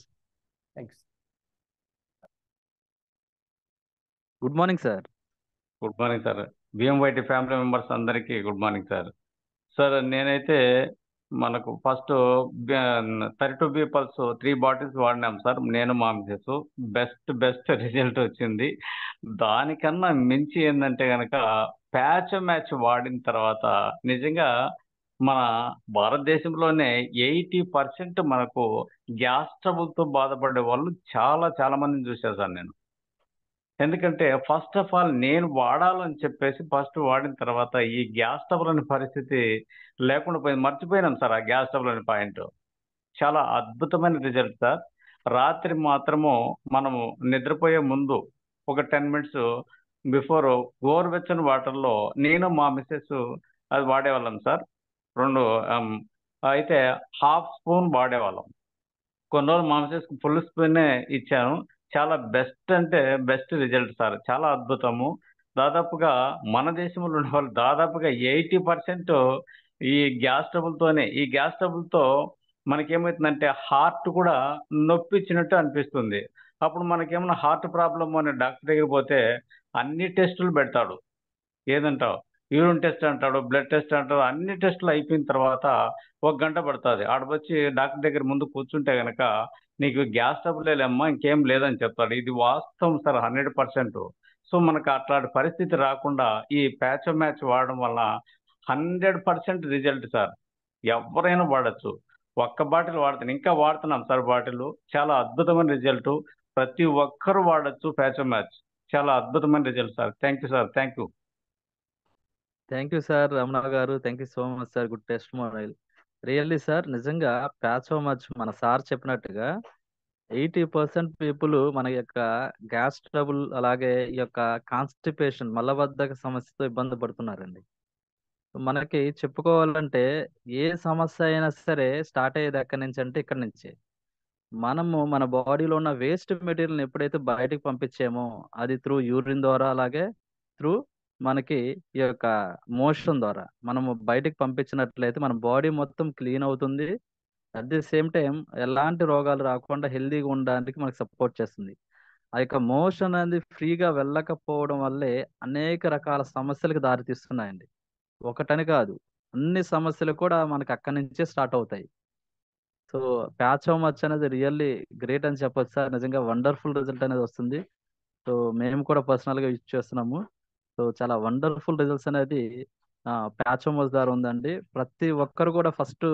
Good morning sir. Good morning sir. BMYT family members అందరికీ గుడ్ మార్నింగ్ సార్. సార్ నేనైతే మనకు ఫస్ట్ 32B పల్స్ 3 bottles వాడినాం sir. నేను మా మిసెస్ బెస్ట్ రిజల్ట్ వచ్చింది. దానికన్నా మించి ఏంటంటే కనుక ప్యాచ్ మ్యాచ్ వాడిన తర్వాత నిజంగా మన భారతదేశంలోనే 80% మనకు గ్యాస్ ట్రబుల్తో బాధపడే వాళ్ళు చాలా మందిని చూశాను సార్ నేను. ఎందుకంటే ఫస్ట్ ఆఫ్ ఆల్ నేను వాడాలని చెప్పేసి ఫస్ట్ వాడిన తర్వాత ఈ గ్యాస్ ట్రబుల్ అనే పరిస్థితి లేకుండా పోయింది. మర్చిపోయినాం సార్ ఆ గ్యాస్ ట్రబుల్ అనే పాయింట్. చాలా అద్భుతమైన రిజల్ట్ సార్. రాత్రి మాత్రము మనము నిద్రపోయే ముందు ఒక 10 minutes బిఫోర్ గోరువెచ్చని వాటర్లో నేను మా మిస్సెస్ అది వాడేవాళ్ళం సార్. 2 అయితే 1/2 spoon వాడేవాళ్ళం. కొన్ని రోజులు మా మిస్సెస్ ఫుల్ స్పూనే ఇచ్చాను. చాలా బెస్ట్ అంటే బెస్ట్ రిజల్ట్ సార్. చాలా అద్భుతము. దాదాపుగా మన దేశంలో ఉన్న వాళ్ళు దాదాపుగా 80% ఈ గ్యాస్ ట్రబుల్తోనే. ఈ గ్యాస్ ట్రబుల్తో మనకేమవుతుందంటే హార్ట్ కూడా నొప్పి ఇచ్చినట్టు అనిపిస్తుంది. అప్పుడు మనకేమన్నా హార్ట్ ప్రాబ్లమ్ అనే డాక్టర్ దగ్గర పోతే అన్ని టెస్టులు పెడతాడు. ఏదంటావు, యూరిన్ టెస్ట్ అంటాడు, బ్లడ్ టెస్ట్ అంటాడు, అన్ని టెస్టులు అయిపోయిన తర్వాత 1 గంట పడుతుంది. ఆడవచ్చి డాక్టర్ దగ్గర ముందు కూర్చుంటే గనక నీకు గ్యాస్ ట్రబులేమ్మా ఇంకేం లేదని చెప్తాడు. ఇది వాస్తవం సార్, 100%. సో మనకు అట్లాంటి పరిస్థితి రాకుండా ఈ ప్యాచ్ మ్యాచ్ వాడడం వల్ల 100% రిజల్ట్ సార్. ఎవరైనా వాడచ్చు. ఒక్క బాటిల్ వాడుతాను, ఇంకా వాడుతున్నాం సార్ బాటిల్. చాలా అద్భుతమైన రిజల్ట్. ప్రతి ఒక్కరు వాడచ్చు ప్యాచ్ మ్యాచ్. చాలా అద్భుతమైన result sir. Thank you sir. Thank you. Thank you sir Ramana garu. Thank you so much sir. Good testimonial. Really sir, నిజంగా ప్యాచ్ మచ్ మన సార్ చెప్పినట్టుగా 80% పీపుల్ మన యొక్క గ్యాస్ ట్రబుల్ అలాగే ఈ యొక్క కాన్స్టిపేషన్ మలబద్ధక సమస్యతో ఇబ్బంది పడుతున్నారండి. మనకి చెప్పుకోవాలంటే ఏ సమస్య అయినా సరే స్టార్ట్ అయ్యేది ఎక్కడి నుంచి అంటే ఇక్కడి నుంచి. మనము మన బాడీలో ఉన్న వేస్ట్ మెటీరియల్ని ఎప్పుడైతే బయటకు పంపించామో అది త్రూ యూరిన్ ద్వారా అలాగే త్రూ మనకి ఈ యొక్క మోషన్ ద్వారా మనము బయటకు పంపించినట్లయితే మన బాడీ మొత్తం క్లీన్ అవుతుంది. అట్ ది సేమ్ టైం ఎలాంటి రోగాలు రాకుండా హెల్దీగా ఉండడానికి మనకు సపోర్ట్ చేస్తుంది. ఆ యొక్క మోషన్ అనేది ఫ్రీగా వెళ్ళకపోవడం వల్లే అనేక రకాల సమస్యలకు దారితీస్తున్నాయండి. ఒకటని కాదు, అన్ని సమస్యలు కూడా మనకి అక్కడి నుంచే స్టార్ట్ అవుతాయి. సో ప్యాచ్ మచ్ అనేది రియల్లీ గ్రేట్ అని చెప్పొచ్చు సార్. నిజంగా వండర్ఫుల్ రిజల్ట్ అనేది వస్తుంది. సో మేము కూడా పర్సనల్గా యూజ్ చేస్తున్నాము. సో చాలా వండర్ఫుల్ రిజల్ట్స్ అనేది ప్యాచ్ మచ్ ద్వారా ఉందండి. ప్రతి ఒక్కరు కూడా ఫస్ట్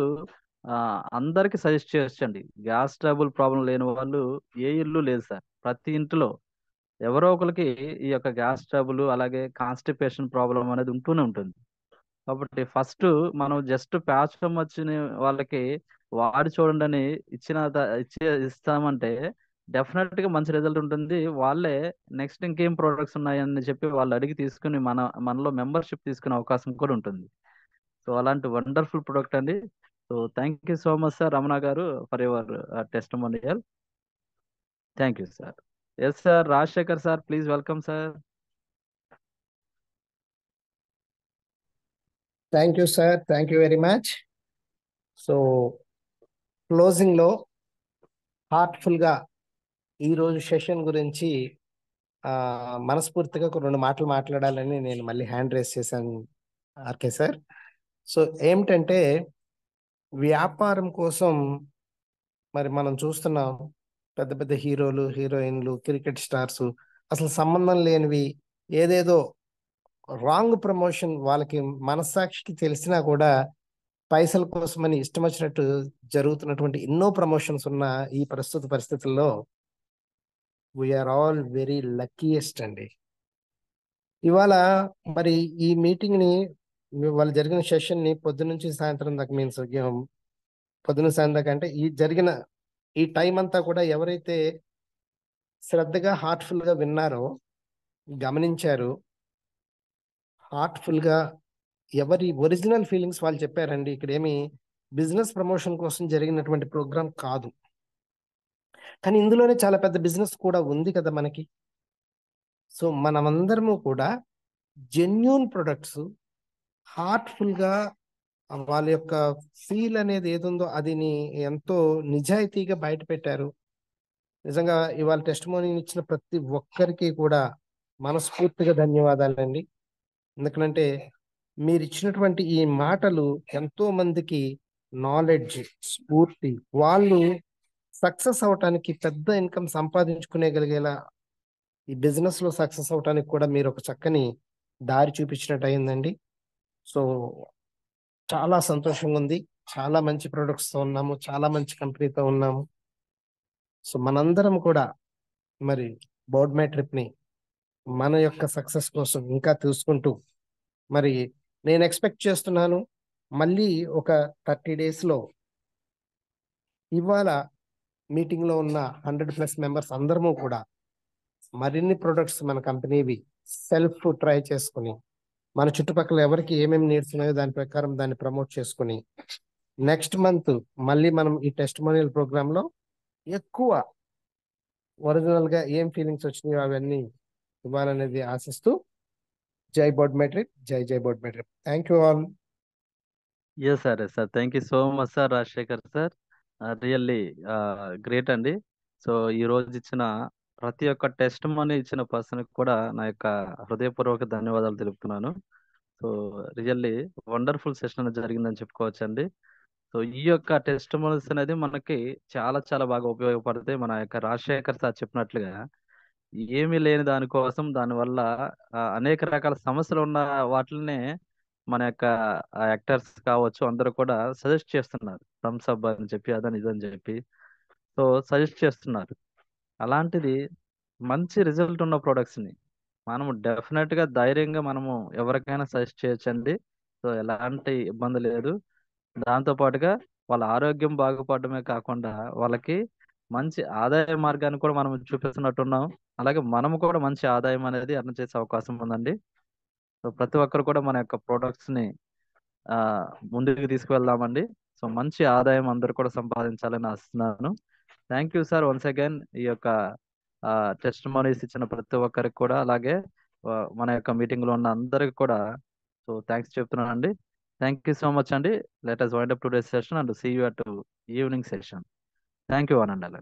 అందరికి సజెస్ట్ చేయొచ్చండి. గ్యాస్ ట్రబుల్ ప్రాబ్లం లేని వాళ్ళు ఏ ఇల్లు లేదు సార్. ప్రతి ఇంట్లో ఎవరో ఒకరికి ఈ యొక్క గ్యాస్ ట్రబుల్ అలాగే కాన్స్టిపేషన్ ప్రాబ్లం అనేది ఉంటూనే ఉంటుంది. కాబట్టి ఫస్ట్ మనం జస్ట్ ప్యాచ్ వచ్చిన వాళ్ళకి వాడి చూడండి అని ఇస్తామంటే డెఫినెట్ గా మంచి రిజల్ట్ ఉంటుంది. వాళ్ళే నెక్స్ట్ ఇంకేం ప్రోడక్ట్స్ ఉన్నాయని చెప్పి వాళ్ళు అడిగి తీసుకుని మనలో మెంబర్షిప్ తీసుకునే అవకాశం కూడా ఉంటుంది. సో అలాంటి వండర్ఫుల్ ప్రొడక్ట్ అండి. So thank you so much sir Ramana garu for your testimonial. Thank you sir. Yes sir, Rajasekhar sir, please welcome sir. Thank you sir. Thank you very much. So క్లోజింగ్లో హార్ట్ఫుల్గా ఈరోజు సెషన్ గురించి మనస్ఫూర్తిగా ఒక 2 మాటలు మాట్లాడాలని నేను మళ్ళీ హ్యాండ్ రేస్ చేశాను ఆర్కే సార్. సో ఏమిటంటే వ్యాపారం కోసం మరి మనం చూస్తున్నాం పెద్ద పెద్ద హీరోలు, హీరోయిన్లు, క్రికెట్ స్టార్స్ అసలు సంబంధం లేనివి ఏదేదో రాంగ్ ప్రమోషన్ వాళ్ళకి మనస్సాక్షికి తెలిసినా కూడా పైసల కోసమని ఇష్టం వచ్చినట్టు జరుగుతున్నటువంటి ఎన్నో ప్రమోషన్స్ ఉన్న ఈ ప్రస్తుత పరిస్థితుల్లో వీఆర్ ఆల్ వెరీ లక్కీయెస్ట్ అండి. ఇవాళ మరి ఈ మీటింగ్ని వాళ్ళు జరిగిన సెషన్ని పొద్దునుంచి సాయంత్రం దాకా మీన్స్ పొద్దున సాయంత్రం దాకా అంటే ఈ జరిగిన ఈ టైం అంతా కూడా ఎవరైతే శ్రద్ధగా హార్ట్ఫుల్గా విన్నారో, గమనించారు, హార్ట్ఫుల్గా ఎవరి ఒరిజినల్ ఫీలింగ్స్ వాళ్ళు చెప్పారండి. ఇక్కడ ఏమి బిజినెస్ ప్రమోషన్ కోసం జరిగినటువంటి ప్రోగ్రామ్ కాదు, కానీ ఇందులోనే చాలా పెద్ద బిజినెస్ కూడా ఉంది కదా మనకి. సో మనమందరము కూడా జెన్యూన్ ప్రొడక్ట్స్ హార్ట్ఫుల్గా వాళ్ళ యొక్క ఫీల్ అనేది ఏదుందో అదిని ఎంతో నిజాయితీగా బయట పెట్టారు. నిజంగా ఇవాళ టెస్టిమోనీ ఇచ్చిన ప్రతి ఒక్కరికి కూడా మనస్ఫూర్తిగా ధన్యవాదాలండి. ఎందుకంటే మీరు ఇచ్చినటువంటి ఈ మాటలు ఎంతో మందికి నాలెడ్జ్, స్ఫూర్తి, వాళ్ళు సక్సెస్ అవటానికి పెద్ద ఇన్కమ్ సంపాదించుకునేగలిగేలా ఈ బిజినెస్ లో సక్సెస్ అవటానికి కూడా మీరు ఒక చక్కని దారి చూపించినట్టు అయిందండి. సో చాలా సంతోషంగా ఉంది. చాలా మంచి ప్రొడక్ట్స్ తో ఉన్నాము, చాలా మంచి కంపెనీతో ఉన్నాము. సో మనందరం కూడా మరి బోర్డ్ మై ట్రిప్ ని మన యొక్క సక్సెస్ కోసం ఇంకా చూసుకుంటూ మరి నేను ఎక్స్పెక్ట్ చేస్తున్నాను మళ్ళీ ఒక 30 days లో ఇవాళ మీటింగ్ లో ఉన్న 100+ మెంబర్స్ అందరము కూడా మరిన్ని ప్రొడక్ట్స్ మన కంపెనీవి సెల్ఫ్ ట్రై చేసుకుని మన చుట్టుపక్కల ఎవరికి ఏమేమి నీడ్స్ ఉన్నాయో దాని ప్రకారం దాన్ని ప్రమోట్ చేసుకుని నెక్స్ట్ మంత్ మళ్ళీ మనం ఈ టెస్టిమోనియల్ ప్రోగ్రామ్ లో ఎక్కువ ఒరిజినల్ గా ఏం ఫీలింగ్స్ వచ్చినాయో అవన్నీ ఇవ్వాలనేది ఆశిస్తూ జై బోర్డ్ మై ట్రిప్, జై జై Board My Trip. Thank you all. Yes sir, yes sir. Thank you so much sir Rajasekhar sir. Really great అండి. సో ఈ రోజు ఇచ్చిన ప్రతి ఒక్క టెస్ట్ మనీ ఇచ్చిన పర్సన్ కూడా నా యొక్క హృదయపూర్వక ధన్యవాదాలు తెలుపుతున్నాను. సో రియల్లీ వండర్ఫుల్ సెషన్ అనేది జరిగిందని చెప్పుకోవచ్చండి. సో ఈ యొక్క టెస్ట్ మనీస్ అనేది మనకి చాలా చాలా బాగా ఉపయోగపడతాయి. మన యొక్క రాజశేఖర్ సార్ చెప్పినట్లుగా ఏమీ లేని దానికోసం దానివల్ల అనేక రకాల సమస్యలు ఉన్న వాటినే మన యొక్క యాక్టర్స్ కావచ్చు అందరూ కూడా సజెస్ట్ చేస్తున్నారు. థమ్స్ అప్ అని చెప్పి అదని ఇదని చెప్పి సో సజెస్ట్ చేస్తున్నారు. అలాంటిది మంచి రిజల్ట్ ఉన్న products ని మనము డెఫినెట్ గా ధైర్యంగా మనము ఎవరికైనా సజెస్ట్ చేయొచ్చండి. సో ఎలాంటి ఇబ్బంది లేదు. దాంతో పాటుగా వాళ్ళ ఆరోగ్యం బాగుపడమే కాకుండా వాళ్ళకి మంచి ఆదాయ మార్గాన్ని కూడా మనం చూపిస్తున్నట్టున్నాం. అలాగే మనము కూడా మంచి ఆదాయం అనేది ఎర్న్ చేసే అవకాశం ఉందండి. సో ప్రతి ఒక్కరు కూడా మన యొక్క products ని ఆ ముందుకు తీసుకువెళ్దామండి. సో మంచి ఆదాయం అందరూ కూడా సంపాదించాలని ఆశిస్తున్నాను. Thank you sir once again ఈ యొక్క టెస్ట్ మనీస్ ఇచ్చిన ప్రతి ఒక్కరికి కూడా, అలాగే మన యొక్క మీటింగ్ లో ఉన్న అందరికి కూడా సో థ్యాంక్స్ చెప్తున్నానండి. థ్యాంక్ యూ సో మచ్ అండి. Let us wind up today's session and see you at evening session. Thank you one and all.